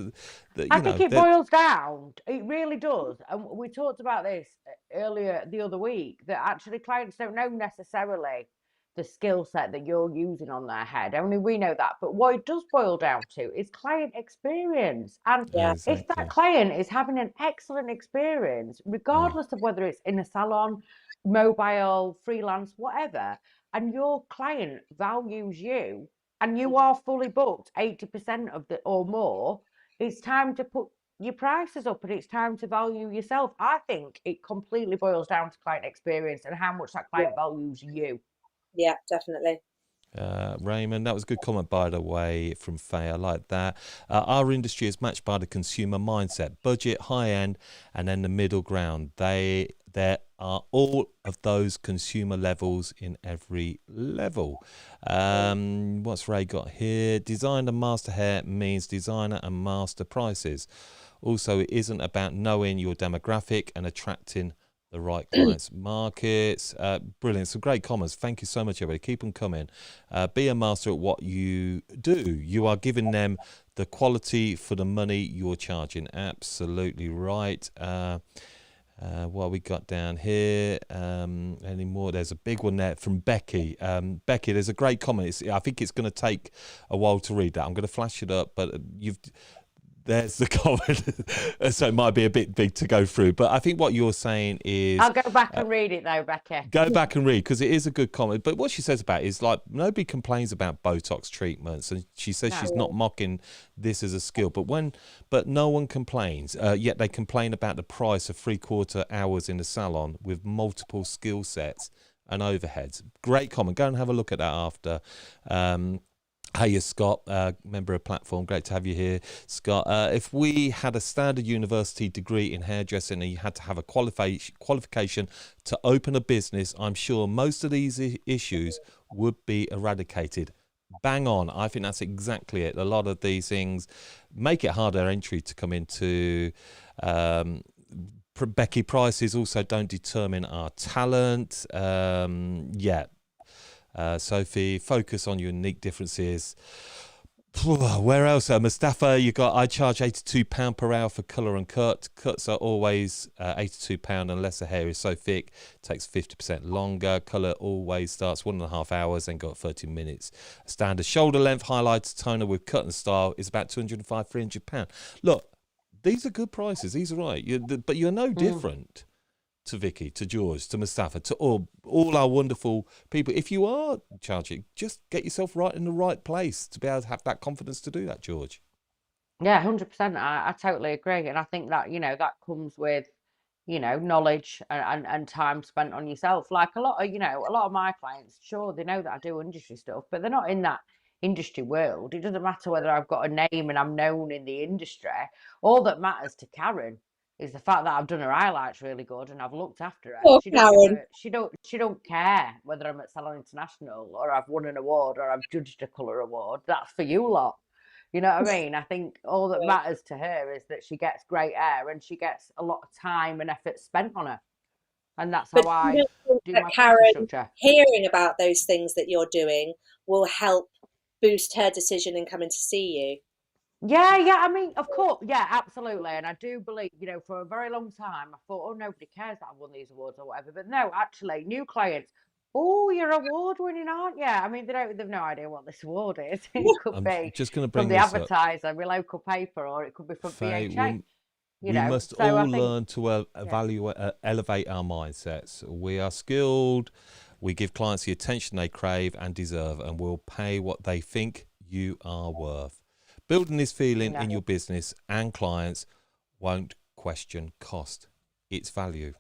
I think it boils down. It really does. And we talked about this earlier the other week, that actually clients don't know necessarily the skill set that you're using on their head. Only we know that. But what it does boil down to is client experience. And if that client is having an excellent experience, regardless of whether it's in a salon, mobile, freelance, whatever, and your client values you and you are fully booked 80% of the or more, it's time to put your prices up and it's time to value yourself. I think it completely boils down to client experience and how much that client values you. Yeah, definitely. Raymond, that was a good comment, by the way, from Faye. I like that. Our industry is matched by the consumer mindset, budget, high end, and then the middle ground. There are all of those consumer levels in every level. What's Ray got here? Designer master hair means designer and master prices. Also, it isn't about knowing your demographic and attracting the right clients, markets. Brilliant. Some great comments. Thank you so much, everybody. Keep them coming. Be a master at what you do. You are giving them the quality for the money you're charging. Absolutely right. What we got down here? Any more? There's a big one there from Becky. Becky, there's a great comment. I think it's going to take a while to read that. I'm going to flash it up, but there's the comment. So it might be a bit big to go through, but I think what you're saying is... I'll go back and read it though, Becky. Go back and read, because it is a good comment. But what she says about it is, like, nobody complains about Botox treatments, and she says she's not mocking this as a skill, but no one complains, yet they complain about the price of 3/4 hours in the salon with multiple skill sets and overheads. Great comment. Go and have a look at that after. Hey, Scott, member of Platform. Great to have you here, Scott. If we had a standard university degree in hairdressing and you had to have a qualification to open a business, I'm sure most of these issues would be eradicated. bang on. I think that's exactly it. A lot of these things make it harder entry to come into. Becky, prices also don't determine our talent. Sophie, focus on your unique differences. Where else? Mustafa, I charge £82 per hour for colour and cut. Cuts are always £82 unless the hair is so thick, takes 50% longer. Colour always starts 1.5 hours, then got 30 minutes. Standard shoulder length highlighter toner with cut and style is about £205, £300. Look, these are good prices. These are right. But you're no different to Vicky, to George, to Mustafa, to all our wonderful people. If you are charging, just get yourself right in the right place to be able to have that confidence to do that, George. Yeah, 100%. I totally agree. And I think that, that comes with, knowledge and time spent on yourself. Like a lot of my clients, sure, they know that I do industry stuff, but they're not in that industry world. It doesn't matter whether I've got a name and I'm known in the industry. All that matters to Karen is the fact that I've done her highlights really good and I've looked after her. Oh, She Karen. she don't care whether I'm at Salon International or I've won an award or I've judged a colour award. That's for you lot. You know what I mean? I think all that matters to her is that she gets great hair and she gets a lot of time and effort spent on her. And that's But how I you don't think do that my pricing Karen structure. hearing about those things that you're doing will help boost her decision in coming to see Yeah, I mean, of course, yeah, absolutely. And I do believe, for a very long time, I thought, oh, nobody cares that I've won these awards or whatever. But no, actually, new clients, oh, you're award winning, aren't you? I mean, they've no idea what this award is. It you? could I'm be just going to from bring the this up. advertiser, my local paper, or it could be from Faye, BHA. we must So all I think, learn to evaluate, elevate our mindsets. We are skilled. We give clients the attention they crave and deserve, and we'll pay what they think you are worth. Building this feeling in your business and clients won't question cost. It's value.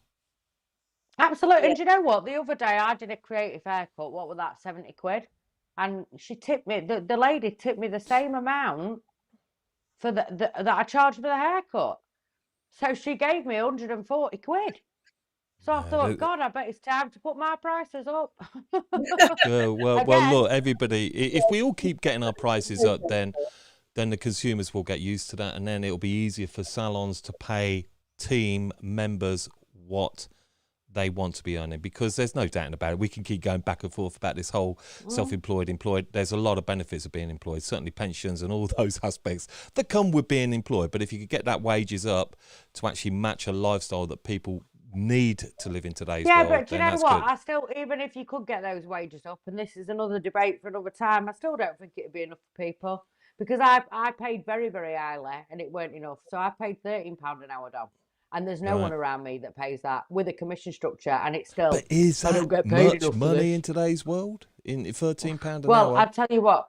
absolutely. Yeah. And do you know what? The other day I did a creative haircut. What was that, 70 quid? And she tipped me, the lady tipped me the same amount for that I charged for the haircut. So she gave me 140 quid. So I thought, God, I bet it's time to put my prices up. Well, Again. look, everybody, if we all keep getting our prices up, then the consumers will get used to that, and then it'll be easier for salons to pay team members what they want to be earning, because there's no doubt about it. We can keep going back and forth about this whole self-employed, employed. There's a lot of benefits of being employed, certainly pensions and all those aspects that come with being employed. But if you could get that wages up to actually match a lifestyle that people need to live in today's world, but do you know that's what? good. I still, even if you could get those wages up, and this is another debate for another time, I still don't think it'd be enough for people, because I paid very, very highly and it weren't enough. So I paid £13 an hour, Dom. And there's no one around me that pays that with a commission structure, and it's still. But is I don't that get paid much enough for money this. in today's world? In £13 an Well, hour? I'll tell you what.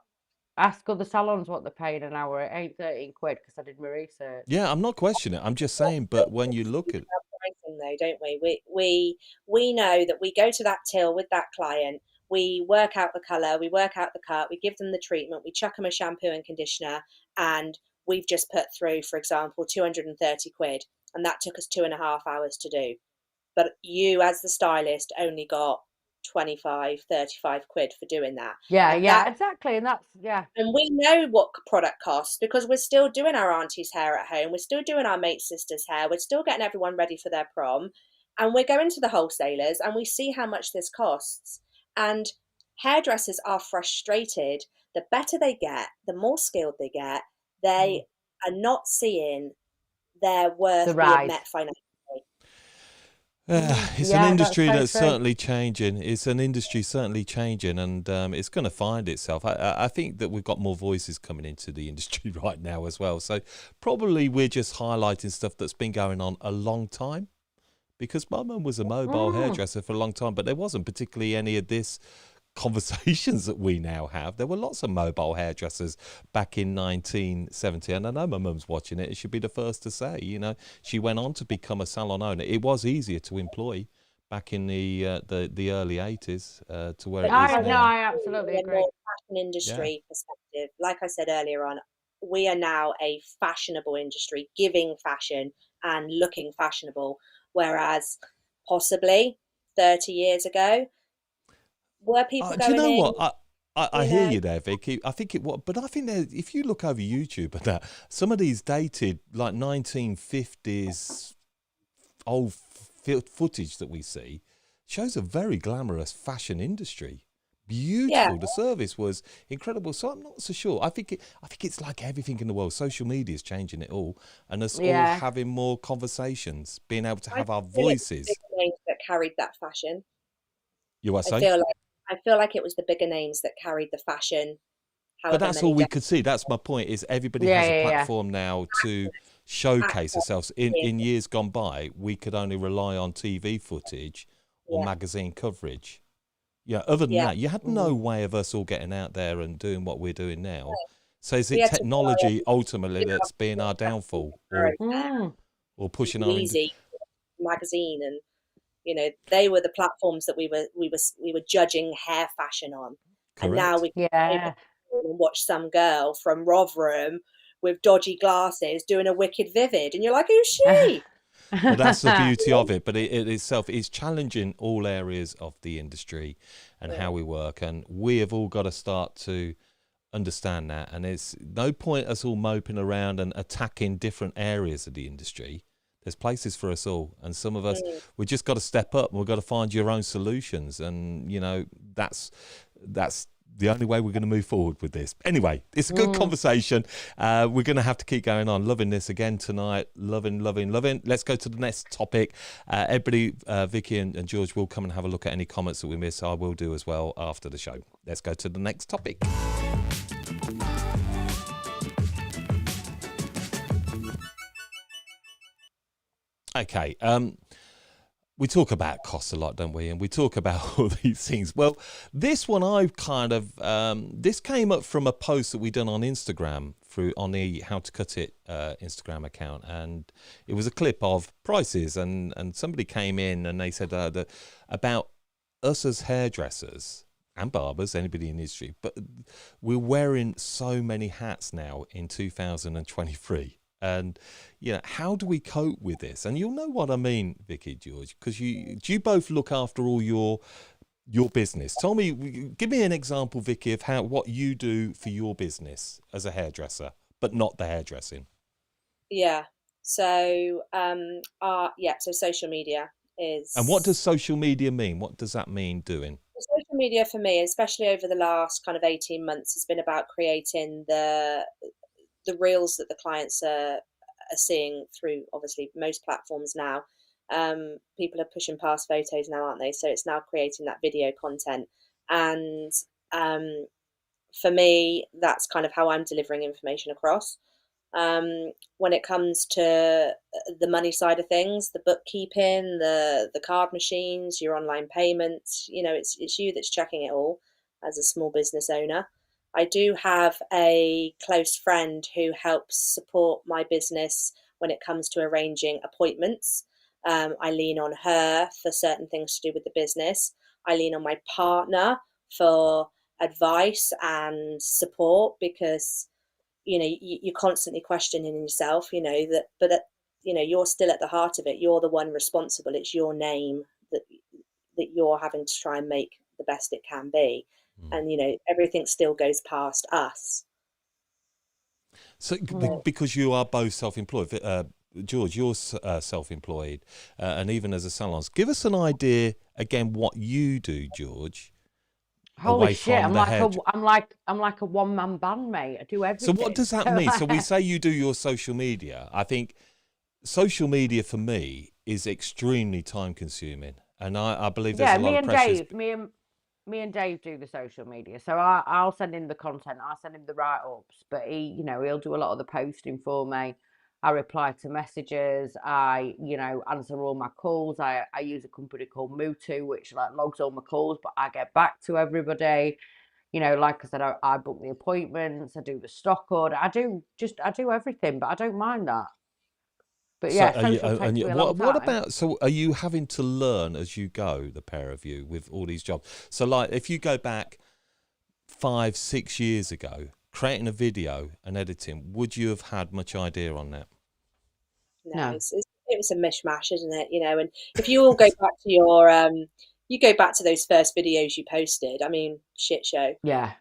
Ask other salons what they're paying an hour. It ain't 13 quid, because I did my research. Yeah, I'm not questioning it. I'm just saying. But when you look at Pricing, though, don't we? We know that we go to that till with that client. We work out the colour, we work out the cut, we give them the treatment, we chuck them a shampoo and conditioner, and we've just put through, for example, 230 quid, and that took us 2.5 hours to do. But you, as the stylist, only got 25, 35 quid for doing that. Yeah, And exactly. And that's, and we know what product costs, because we're still doing our auntie's hair at home. We're still doing our mate's sister's hair. We're still getting everyone ready for their prom. And we're going to the wholesalers and we see how much this costs. And hairdressers are frustrated. The better they get, the more skilled they get, they are not seeing their worth being met financially. It's an industry that's certainly changing. It's an industry certainly changing, and it's going to find itself. I think that we've got more voices coming into the industry right now as well. So probably we're just highlighting stuff that's been going on a long time, because my mum was a mobile hairdresser for a long time, but there wasn't particularly any of this conversations that we now have. There were lots of mobile hairdressers back in 1970, and I know my mum's watching it. It should be the first to say, she went on to become a salon owner. It was easier to employ back in the early 80s to where it is now. No, I absolutely agree. More fashion industry perspective, like I said earlier on, we are now a fashionable industry, giving fashion and looking fashionable, whereas possibly 30 years ago, were people going do you know in? what? I You hear know, you there, Vicky. I think but I think if you look over YouTube and that, some of these dated like 1950s old footage that we see shows a very glamorous fashion industry. yeah, Beautiful. The service was incredible. So I'm not so sure. I think it's like everything in the world. Social media is changing it all, and us all Yeah. having more conversations, being able to I have our feel it was the voices. bigger names that carried that fashion. You what I say? feel like I feel like it was the bigger names that carried the fashion, But however that's all many we could see. That's my point. Is everybody Yeah, has a yeah, yeah. platform now to showcase access. themselves. In years gone by, we could only rely on TV footage or Yeah, magazine coverage. Yeah. Other than yeah. that, you had no way of us all getting out there and doing what we're doing now. So is We it had to rely technology on, ultimately you know, that's being our downfall, Mm. or and pushing our Easy magazine, and they were the platforms that we were judging hair fashion on, and now correct? we can Yeah. watch some girl from Rotherham with dodgy glasses doing a wicked vivid, and you're like, who's she? But that's the beauty of it. But it itself is challenging all areas of the industry and how we work, and we have all got to start to understand that. And it's no point us all moping around and attacking different areas of the industry. There's places for us all, and some of us, we just got to step up, and we've got to find your own solutions. And that's the only way we're going to move forward with this. Anyway, it's a good conversation. We're going to have to keep going on. Loving this again tonight. Loving. Let's go to the next topic. Everybody, Vicky and George will come and have a look at any comments that we miss. I will do as well after the show. Let's go to the next topic. Okay. We talk about costs a lot, don't we? And we talk about all these things. Well, this one I've kind of this came up from a post that we done on Instagram on the How to Cut It Instagram account, and it was a clip of prices, and somebody came in and they said about us as hairdressers and barbers, anybody in the industry, but we're wearing so many hats now in 2023. And how do we cope with this? And you'll know what I mean, Vicky, George, because you both look after all your business. Give me an example, Vicky, of what you do for your business as a hairdresser, but not the hairdressing. Yeah. So, so social media is. And what does social media mean? What does that mean doing? Social media for me, especially over the last kind of 18 months, has been about creating the reels that the clients are seeing through obviously most platforms now. People are pushing past photos now, aren't they? So it's now creating that video content. And for me, that's kind of how I'm delivering information across. When it comes to the money side of things, the bookkeeping, the card machines, your online payments, it's you that's checking it all as a small business owner. I do have a close friend who helps support my business when it comes to arranging appointments. I lean on her for certain things to do with the business. I lean on my partner for advice and support, because you're constantly questioning yourself, you're still at the heart of it. You're the one responsible. It's your name that you're having to try and make the best it can be. And everything still goes past us. So because you are both self-employed, George, you're self-employed, and even as a salons, give us an idea again what you do, George. Holy shit! I'm like a one-man band, mate. I do everything. So what does that mean? So we say you do your social media. I think social media for me is extremely time-consuming, and I believe there's a lot of pressure. Me and Dave do the social media, so I'll send him the content. I'll send him the write-ups, but he'll do a lot of the posting for me. I reply to messages. I answer all my calls. I use a company called Mutu, which logs all my calls, but I get back to everybody. Like I said, I book the appointments. I do the stock order. I do everything, but I don't mind that. But yeah, social takes me a long time. What about, so are you having to learn as you go, the pair of you, with all these jobs? So like if you go back 5-6 years ago, creating a video and editing, would you have had much idea on that? No. It was a mishmash, isn't it? And if you all go back to your, you go back to those first videos you posted, I mean, shit show. Yeah.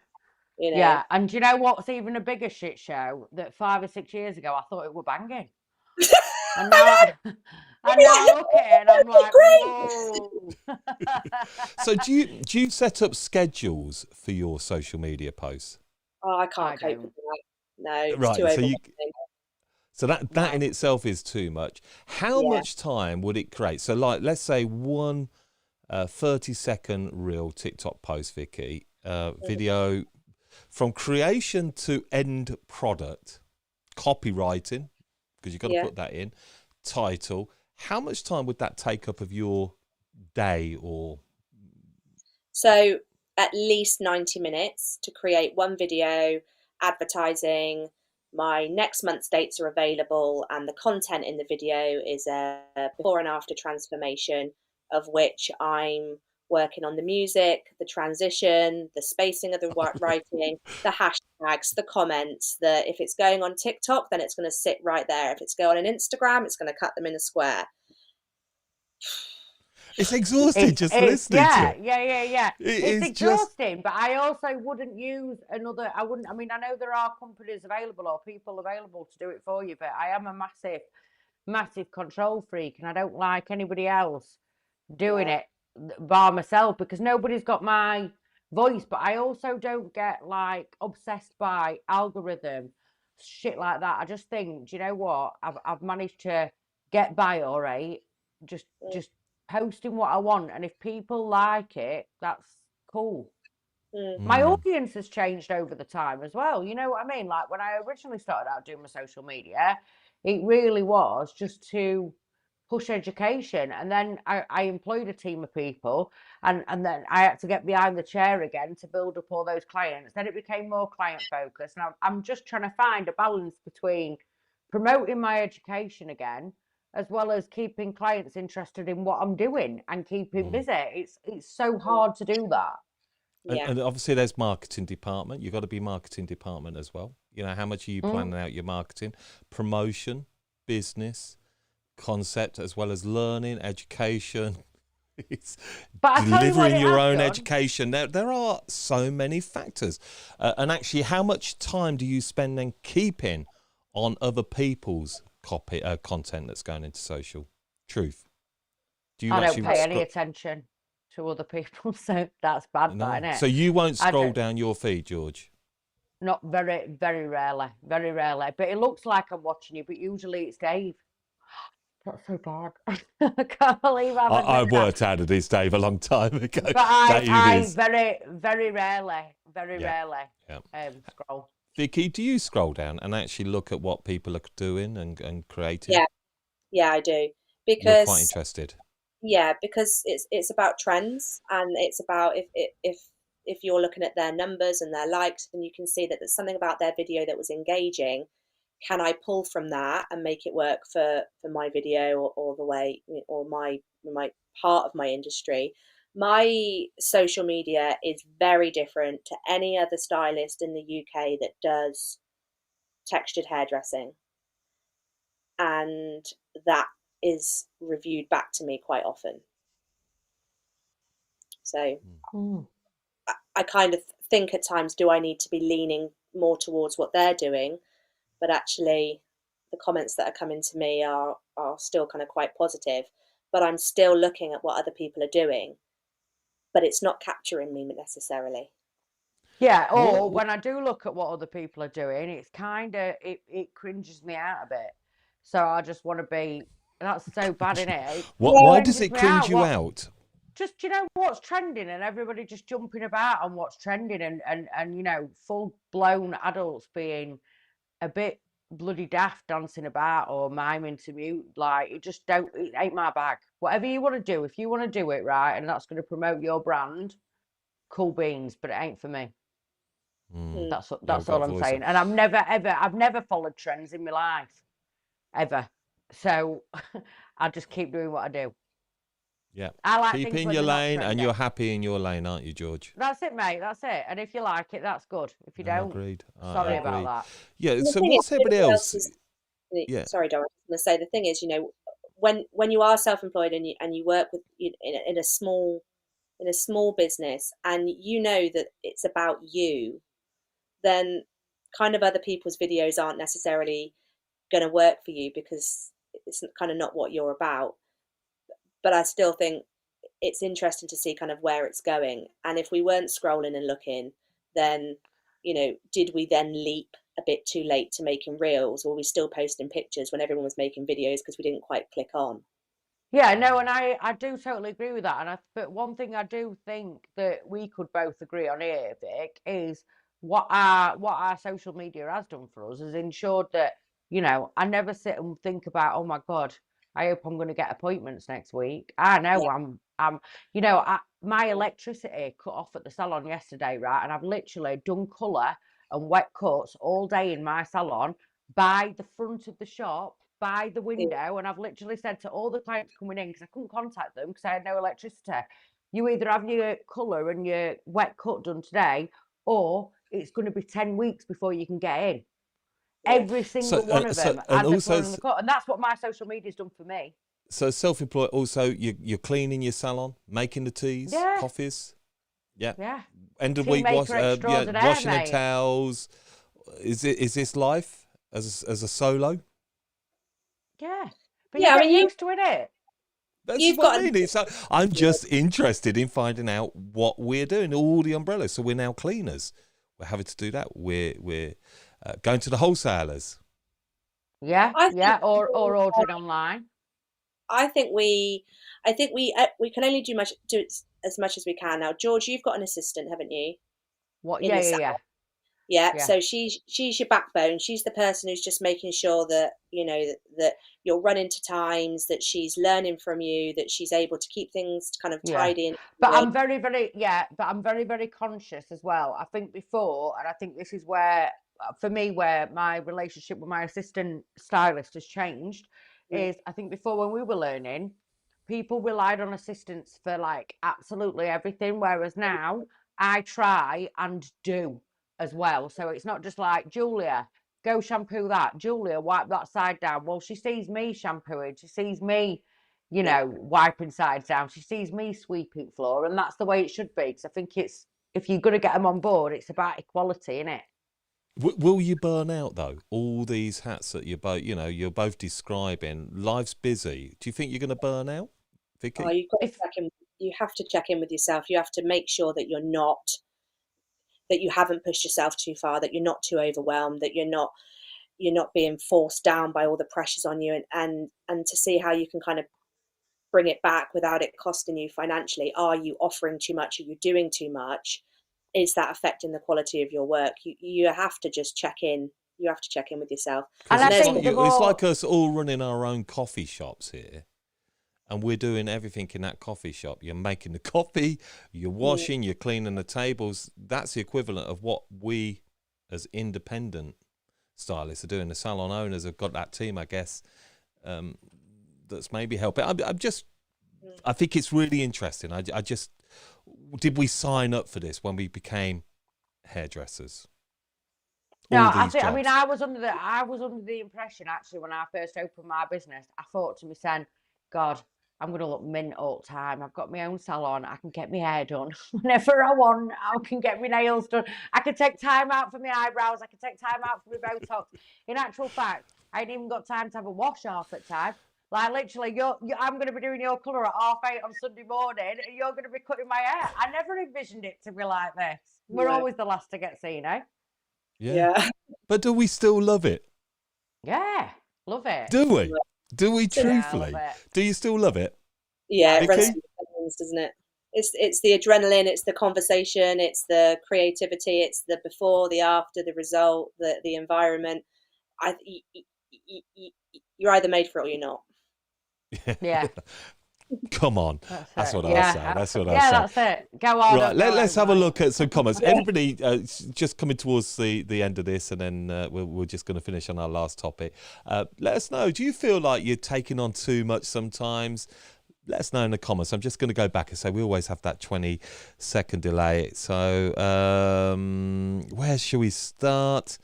you know. Yeah, and do you know what's even a bigger shit show? That 5 or 6 years ago I thought it were banging, and now and now I look at it and I'm like, whoa. So do you set up schedules for your social media posts? Oh, I can't I cope with don't. that. No, it's too Right. overwhelming. So that No. in itself is too much. How Yeah. much time would it create? So like, let's say one 30-second reel TikTok post, Vicky, video from creation to end product, copywriting, because you've got to Yeah. put that in, title. How much time would that take up of your day? Or So at least 90 minutes to create one video, advertising. My next month's dates are available, and the content in the video is a before and after transformation, of which I'm working on the music, the transition, the spacing of the writing, the hashtags, the comments. That if it's going on TikTok, then it's going to sit right there. If it's going on Instagram, it's going to cut them in a square. it's exhausting just listening to it. Yeah. It It's is just exhausting, but I also wouldn't use another. I wouldn't. I mean, I know there are companies available or people available to do it for you, but I am a massive control freak, and I don't like anybody else doing Yeah. it by myself because nobody's got my voice. But I also don't get like obsessed by algorithm shit like that. I just think, do you know what? I've managed to get by all right. Just Mm, just posting what I want, and if people like it, that's cool. mm, My Mm. audience has changed over the time as well. You know what I mean? Like when I originally started out doing my social media, it really was just to push education. And then I employed a team of people, and then I had to get behind the chair again to build up all those clients. Then it became more client focused. And I'm just trying to find a balance between promoting my education again, as well as keeping clients interested in what I'm doing and keeping busy. It's so hard to do that. yeah. And obviously there's marketing department. You've got to be marketing department as well. You know, how much are you planning out your marketing, promotion, business, concept, as well as learning, education. It's But I tell you what delivering it your has own done. education. There are so many factors. And actually, how much time do you spend then keeping on other people's content that's going into social? Truth. Do you I don't actually pay any attention to other people, so that's bad, No. isn't it? So you won't I scroll don't. down your feed, George? Not very rarely, very rarely. But it looks like I'm watching you, but usually it's Dave. That's so bad. I can't believe I've I admitted that. worked out of this, Dave, a long time ago. But Dave I is. very rarely Yeah. scroll. Vicky, do you scroll down and actually look at what people are doing and creating? Yeah. Yeah, I do. You're quite Because interested. yeah, because it's about trends, and it's about if you're looking at their numbers and their likes, and you can see that there's something about their video that was engaging. Can I pull from that and make it work for my video, or the way, or my part of my industry? My social media is very different to any other stylist in the UK that does textured hairdressing, and that is reviewed back to me quite often. So I kind of think at times, do I need to be leaning more towards what they're doing? But actually, the comments that are coming to me are still kind of quite positive. But I'm still looking at what other people are doing, but it's not capturing me necessarily. Yeah, or What? when I do look at what other people are doing, it's kind of it cringes me out a bit. So I just want to be. That's so bad, isn't it? Why does Cringes it me cringe out. you out? Just, you know, what's trending, and everybody just jumping about on what's trending, and you know, full blown adults being a bit bloody daft, dancing about or miming to mute. Like, it ain't my bag. Whatever you want to do, if you want to do it right and that's going to promote your brand, cool beans, but it ain't for me. Mm. That's I've got all a I'm voice saying. And I've never followed trends in my life, ever. So I just keep doing what I do. Yeah. I like Keep things in when your they're not lane, and trendy. you're happy in your lane, aren't you, George? That's it, mate. That's it. And if you like it, that's good. If you No, don't, agreed. sorry I about agree. that. Yeah. And the So thing what's is, everybody nobody else? is. Yeah. Sorry, Dom. I was going to say, the thing is, when you are self-employed, and you work with in a small business, and you know that it's about you, then kind of other people's videos aren't necessarily going to work for you because it's kind of not what you're about. But I still think it's interesting to see kind of where it's going. And if we weren't scrolling and looking, then, did we then leap a bit too late to making reels, or were we still posting pictures when everyone was making videos because we didn't quite click on? Yeah, no, and I do totally agree with that. But one thing I do think that we could both agree on here, Vic, is what our social media has done for us has ensured that, I never sit and think about, oh my God, I hope I'm going to get appointments next week. I know Yeah. my electricity cut off at the salon yesterday, right? And I've literally done colour and wet cuts all day in my salon by the front of the shop, by the window, and I've literally said to all the clients coming in, because I couldn't contact them because I had no electricity, you either have your colour and your wet cut done today, or it's going to be 10 weeks before you can get in. Every single one of them and has the also, colour and the cut, and that's what my social media's done for me. so self-employed. Also, you're cleaning your salon, making the teas, coffees. Yeah. End of week wash, washing the towels. Is this life as a solo? Yeah, but you get used to it. That's what I mean. I'm just interested in finding out what we're doing. All the umbrellas. So we're now cleaners. We're having to do that. We're going to the wholesalers. Yeah, or ordering online. I think we can only do as much as we can now. George, you've got an assistant, haven't you? What? Yeah. So she's your backbone. She's the person who's just making sure that that you're running to times, that she's learning from you, that she's able to keep things kind of tidy. But I'm very, very But I'm very, very conscious as well. I think before, and I think this is where, for me, where my relationship with my assistant stylist has changed, is I think before when we were learning, people relied on assistants for like absolutely everything, whereas now I try and do as well. So it's not just like, Julia, go shampoo that. Julia, wipe that side down. Well, she sees me shampooing. She sees me, wiping sides down. She sees me sweeping floor, and that's the way it should be. Because I think if you're going to get them on board, it's about equality, isn't it? Will you burn out though? All these hats that you're both describing. Life's busy. Do you think you're going to burn out, Vicky? Oh, you have to check in with yourself. You have to make sure that that you haven't pushed yourself too far, that you're not too overwhelmed, that you're not being forced down by all the pressures on you, and to see how you can kind of bring it back without it costing you financially. Are you offering too much? Are you doing too much? Is that affecting the quality of your work? You have to just check in. You have to check in with yourself. And it's like us all running our own coffee shops here. And we're doing everything in that coffee shop. You're making the coffee, you're washing, you're cleaning the tables. That's the equivalent of what we as independent stylists are doing. The salon owners have got that team, I guess, that's maybe helping. I think it's really interesting. Did we sign up for this when we became hairdressers? No, I was under the impression, actually, when I first opened my business, I thought to myself, God, I'm going to look mint all the time. I've got my own salon. I can get my hair done whenever I want. I can get my nails done. I can take time out for my eyebrows. I can take time out for my Botox. In actual fact, I ain't even got time to have a wash half at time. Like, literally, I'm going to be doing your colour at 8:30 on Sunday morning, and you're going to be cutting my hair. I never envisioned it to be like this. We're always the last to get seen, eh? Yeah. But do we still love it? Yeah, love it. Do we? Do we truthfully? Do you still love it? Yeah, it runs through things, doesn't it? It's the adrenaline, it's the conversation, it's the creativity, it's the before, the after, the result, the environment. You're either made for it or you're not. Yeah. Come on. That's what I say. That's what I say. That's it. Go on. Right, let's have a look at some comments. Everybody, just coming towards the end of this, and then we're just going to finish on our last topic. Let us know. Do you feel like you're taking on too much sometimes? Let us know in the comments. I'm just going to go back and say we always have that 20-second delay. So where should we start?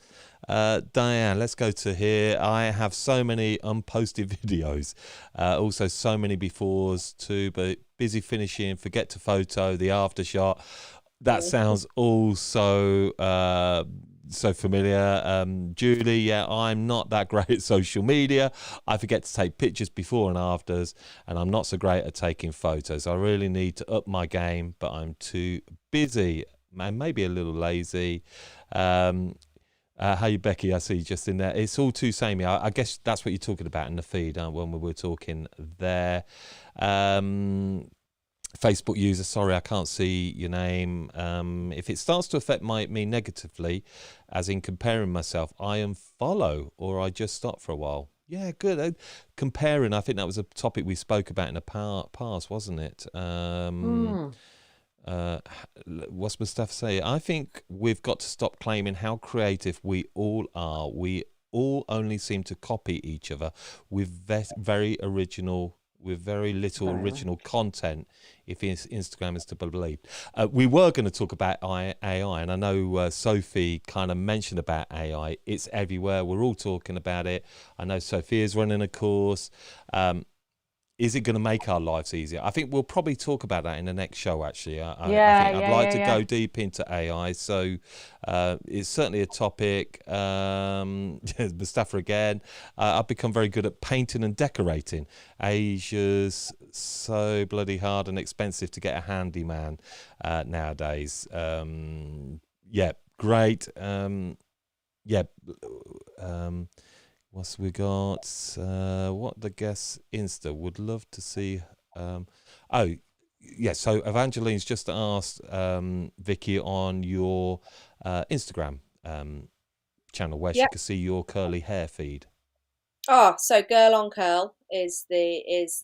Diane, let's go to here. I have so many unposted videos, also so many befores too, but busy finishing, forget to photo the after shot. That sounds also so familiar. Julie, yeah, I'm not that great at social media. I forget to take pictures before and afters, and I'm not so great at taking photos. I really need to up my game, but I'm too busy and maybe a little lazy. Hey, Becky, I see you just in there. It's all too samey. I guess that's what you're talking about in the feed when we were talking there. Facebook user, sorry, I can't see your name. If it starts to affect me negatively, as in comparing myself, I unfollow or I just stop for a while. Yeah, good. Comparing, I think that was a topic we spoke about in the past, wasn't it? What's Mustafa say? I think we've got to stop claiming how creative we all are. We all only seem to copy each other with very little original content, if Instagram is to be believed. We were going to talk about AI, and I know Sophie kind of mentioned about AI. It's everywhere. We're all talking about it. I know Sophia's running a course. Is it going to make our lives easier? I think we'll probably talk about that in the next show, actually. I think I'd like to go deep into AI. So it's certainly a topic. Mustafa again. I've become very good at painting and decorating. Asia's so bloody hard and expensive to get a handyman nowadays. Yeah, great. What's we got? What the guests Insta would love to see. So Evangeline's just asked Vicky on your Instagram channel where she can see your curly hair feed. Oh, so Girl on Curl is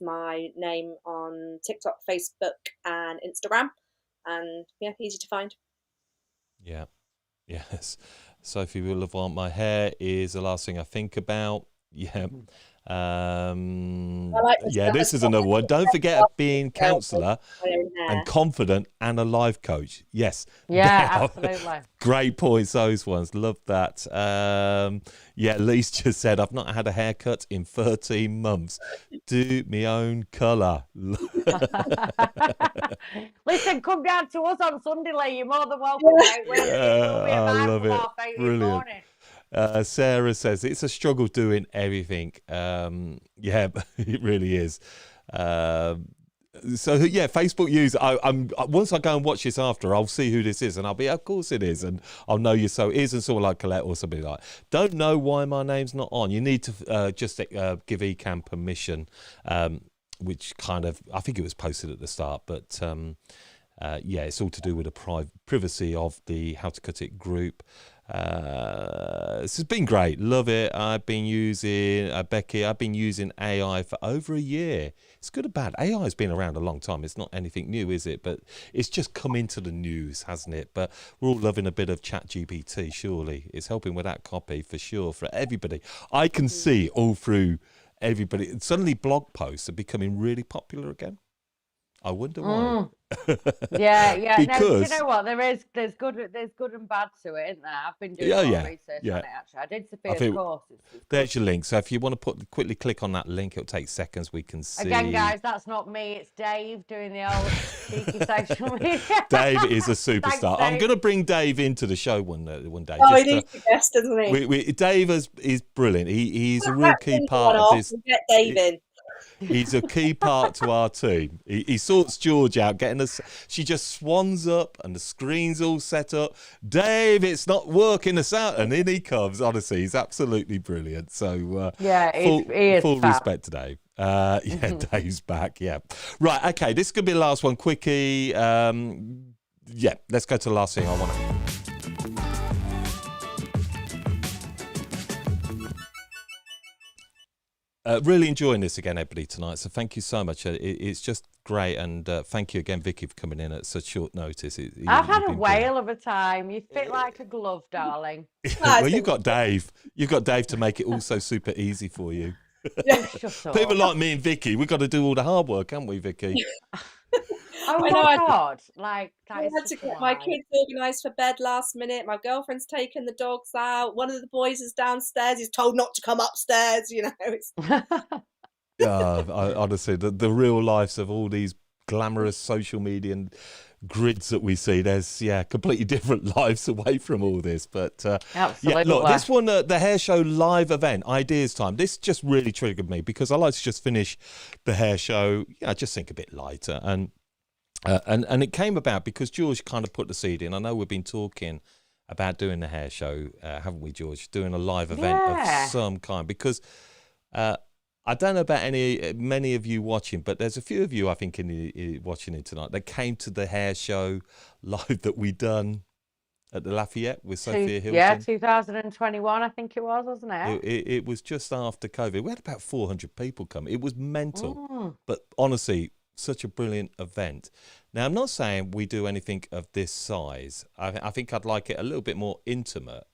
my name on TikTok, Facebook, and Instagram, and yeah, easy to find. Yeah, yes. Sophie will have want my hair is the last thing I think about. Yeah. This is another one. Don't forget being counsellor and confident and a life coach. Yes. Yeah, absolutely. Great points, those ones. Love that. Lise just said, I've not had a haircut in 13 months. Do my own colour. Listen, come down to us on Sunday, Lee. You're more than welcome, mate. I love it. Brilliant. Sarah says it's a struggle doing everything. It really is. Facebook use. I'm once I go and watch this after, I'll see who this is, and I'll be, of course it is, and I'll know you. So it isn't someone like Colette or somebody like. Don't know why my name's not on. You need to just give Ecamm permission, which kind of I think it was posted at the start, but it's all to do with the privacy of the How to Cut It group. This has been great. Love it. I've been using Becky. I've been using AI for over a year. It's good or bad. AI has been around a long time. It's not anything new, is it? But it's just come into the news, hasn't it? But we're all loving a bit of ChatGPT. Surely it's helping with that copy for sure for everybody. I can see all through everybody. Suddenly, blog posts are becoming really popular again. I wonder why. Yeah. Because no, you know what? There's good and bad to it, isn't there? I've been doing research on it actually. I did Sophia's course. There's your link. So if you want to quickly click on that link, it'll take seconds. We can see. Again, guys, that's not me. It's Dave doing the old cheeky social media. Dave is a superstar. Thanks, I'm going to bring Dave into the show one day. Oh, he needs to guest, doesn't he? Dave is brilliant. He's a real key part of this. We'll get Dave in. He's a key part to our team. He sorts George out, getting us. She just swans up, and the screen's all set up. Dave, it's not working us out, and in he comes. Honestly, he's absolutely brilliant. So he is full respect to Dave. Dave's back. Yeah, right. Okay, this could be the last one. Quickie. Let's go to the last thing I want to. Really enjoying this again, everybody, tonight. So thank you so much. It's just great, and thank you again, Vicky, for coming in at such short notice. I've had a whale of a time. You fit like a glove, darling. Well, you've got Dave. You've got Dave to make it all so super easy for you. Shut up. People like me and Vicky, we've got to do all the hard work, haven't we, Vicky? Oh my God! Like that is I had to get my kids organised for bed last minute. My girlfriend's taken the dogs out. One of the boys is downstairs. He's told not to come upstairs. You know. It's... Honestly, the real lives of all these glamorous social media and grids that we see. There's completely different lives away from all this. But Absolutely. look, this one, the hair show live event ideas time. This just really triggered me because I like to just finish the hair show. I just think a bit lighter, and it came about because George kind of put the seed in. I know we've been talking about doing the hair show, haven't we, George? Doing a live event of some kind because. I don't know about many of you watching, but there's a few of you, I think, watching it tonight that came to the hair show live that we done at the Lafayette with Sophia Hilton. Yeah, 2021, I think it was, wasn't it? It was just after COVID. We had about 400 people come. It was mental, but honestly, such a brilliant event. Now, I'm not saying we do anything of this size. I think I'd like it a little bit more intimate.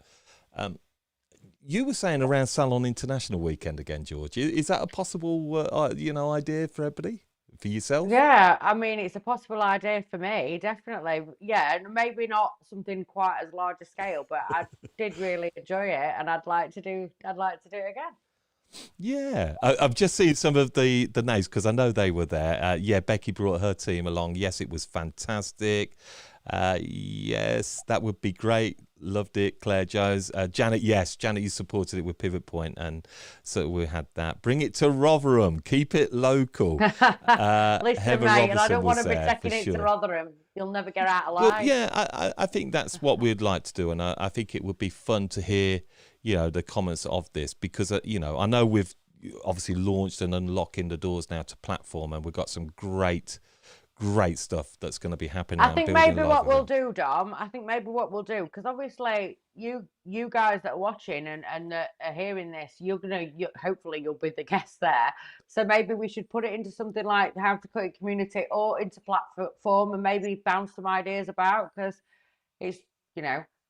You were saying around Salon International weekend again, George. Is that a possible, idea for everybody, for yourself? Yeah, I mean, it's a possible idea for me, definitely. Yeah, and maybe not something quite as large a scale, but I did really enjoy it, and I'd like to do it again. Yeah, I've just seen some of the names because I know they were there. Becky brought her team along. Yes, it was fantastic. Yes, that would be great. Loved it. Claire Jones, Janet. Yes, Janet, you supported it with Pivot Point, and so we had that. Bring it to Rotherham. Keep it local. Listen, Heather mate, and I Robertson don't want was to be there, taking for it sure. to Rotherham. You'll never get out alive. Well, yeah, I think that's what we'd like to do, and I think it would be fun to hear, the comments of this because, I know we've obviously launched and unlocking the doors now to platform, and we've got some great stuff that's going to be happening. I think maybe what we'll do, Dom, because obviously you guys that are watching and are hearing this, hopefully you'll be the guest there. So maybe we should put it into something like the How to Cut It community or into platform and maybe bounce some ideas about, because it's,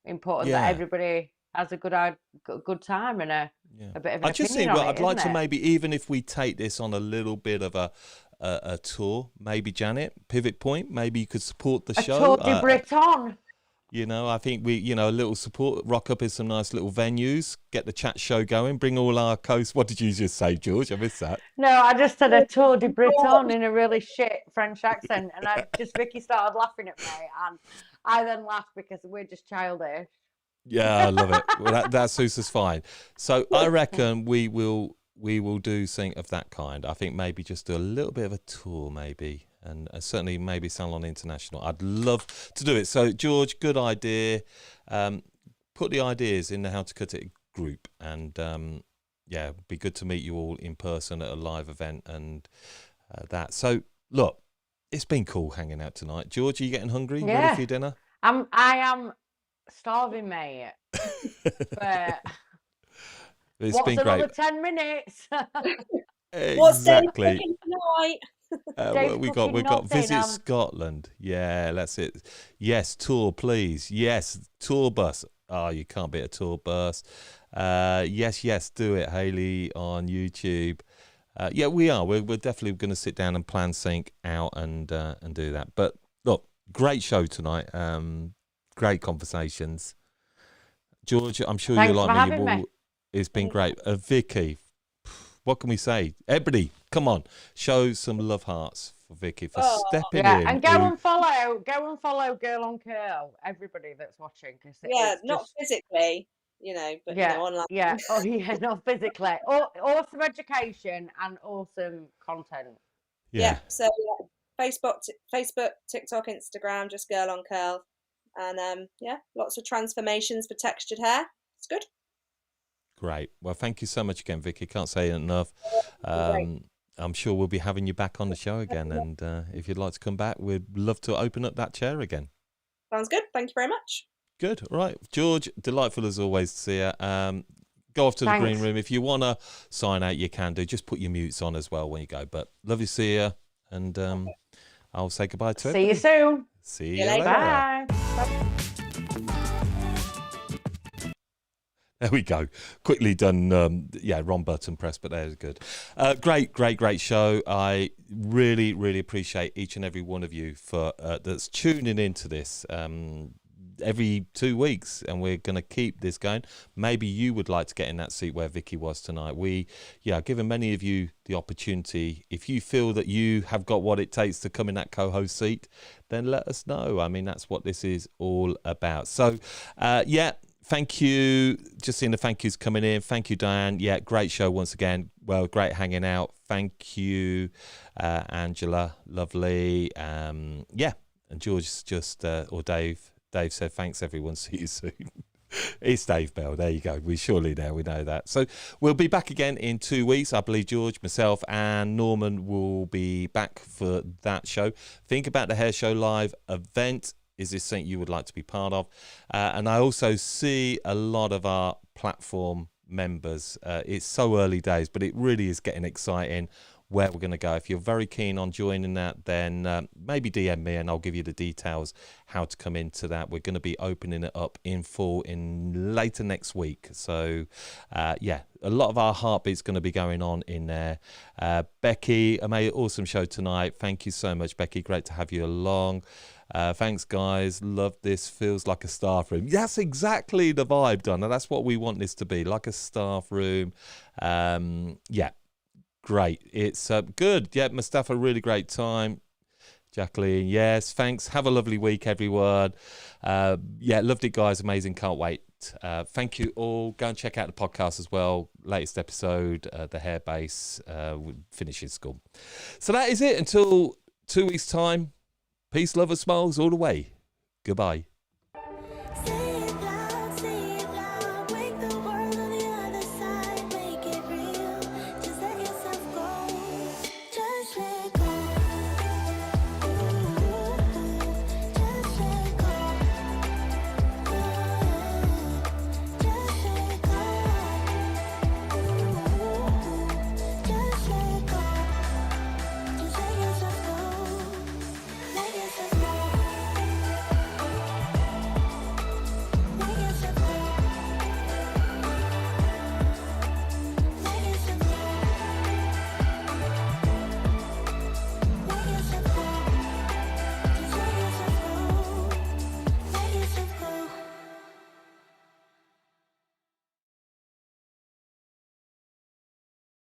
important that everybody has a good time and a bit of an opinion on it, I'd like to isn't it? maybe, even if we take this on a little bit of a tour, maybe Janet, Pivot Point, maybe you could support the show. A tour de Breton. I think we, a little support, rock up in some nice little venues, get the chat show going, bring all our what did you just say, George? I missed that. No, I just said a tour de Breton in a really shit French accent, and Vicky started laughing at me, and I then laughed because we're just childish. Yeah, I love it. Well, that suits us fine. So I reckon we will do something of that kind. I think maybe just do a little bit of a tour, maybe, and certainly maybe Salon International. I'd love to do it. So George, good idea. Put the ideas in the How to Cut It group, and it'd be good to meet you all in person at a live event and that. So look, it's been cool hanging out tonight. George, are you getting hungry? Yeah. Ready for your dinner? I am starving, mate. But It's been great. Another 10 minutes? Exactly. We got Visit Scotland. Yeah, that's it. Yes, tour, please. Yes, tour bus. Oh, you can't beat a tour bus. Yes, do it, Hayley, on YouTube. We are. We're definitely going to sit down and plan sync out and do that. But look, great show tonight. Great conversations. George, I'm sure you like me. It's been great. Vicky, what can we say? Everybody, come on, show some love hearts for Vicky for stepping in. And go and follow Girl on Curl. Everybody that's watching, not physically, but online. Yeah, not physically. Awesome education and awesome content. Yeah. So Facebook, TikTok, Instagram, just Girl on Curl, and lots of transformations for textured hair. It's good. Great. Well, thank you so much again, Vicky. Can't say it enough. I'm sure we'll be having you back on the show again. And if you'd like to come back, we'd love to open up that chair again. Sounds good. Thank you very much. Good. All right. George, delightful as always to see you. Go off to the green room. If you want to sign out, you can do. Just put your mutes on as well when you go. But lovely to see you. And I'll say goodbye to everybody. See you soon. See you later. Bye. There we go. Quickly done. Wrong button press, but there's good. Great show. I really, really appreciate each and every one of you for that's tuning into this. every 2 weeks, and we're going to keep this going. Maybe you would like to get in that seat where Vicky was tonight. Given many of you the opportunity, if you feel that you have got what it takes to come in that co-host seat, then let us know. I mean, that's what this is all about. So, thank you. Just seeing the thank yous coming in. Thank you, Diane. Yeah, great show once again. Well, great hanging out. Thank you, Angela. Lovely. And George or Dave. Dave said, thanks, everyone. See you soon. It's Dave Bell. There you go. We know that. So we'll be back again in 2 weeks. I believe George, myself, and Norman will be back for that show. Think about the Hair Show Live event. Is this something you would like to be part of? And I also see a lot of our platform members. It's so early days, but it really is getting exciting where we're going to go. If you're very keen on joining that, then maybe DM me and I'll give you the details how to come into that. We're going to be opening it up in full in later next week. So a lot of our heartbeat's going to be going on in there. Becky, awesome show tonight. Thank you so much, Becky. Great to have you along. Thanks, guys. Love this. Feels like a staff room. That's exactly the vibe, Donna. That's what we want this to be, like a staff room. Great. It's good. Yeah, Mustafa, really great time. Jacqueline, yes, thanks. Have a lovely week, everyone. Loved it, guys. Amazing. Can't wait. Thank you all. Go and check out the podcast as well. Latest episode, the hair base, finishing school. So that is it until 2 weeks' time. Peace, love, and smiles all the way. Goodbye.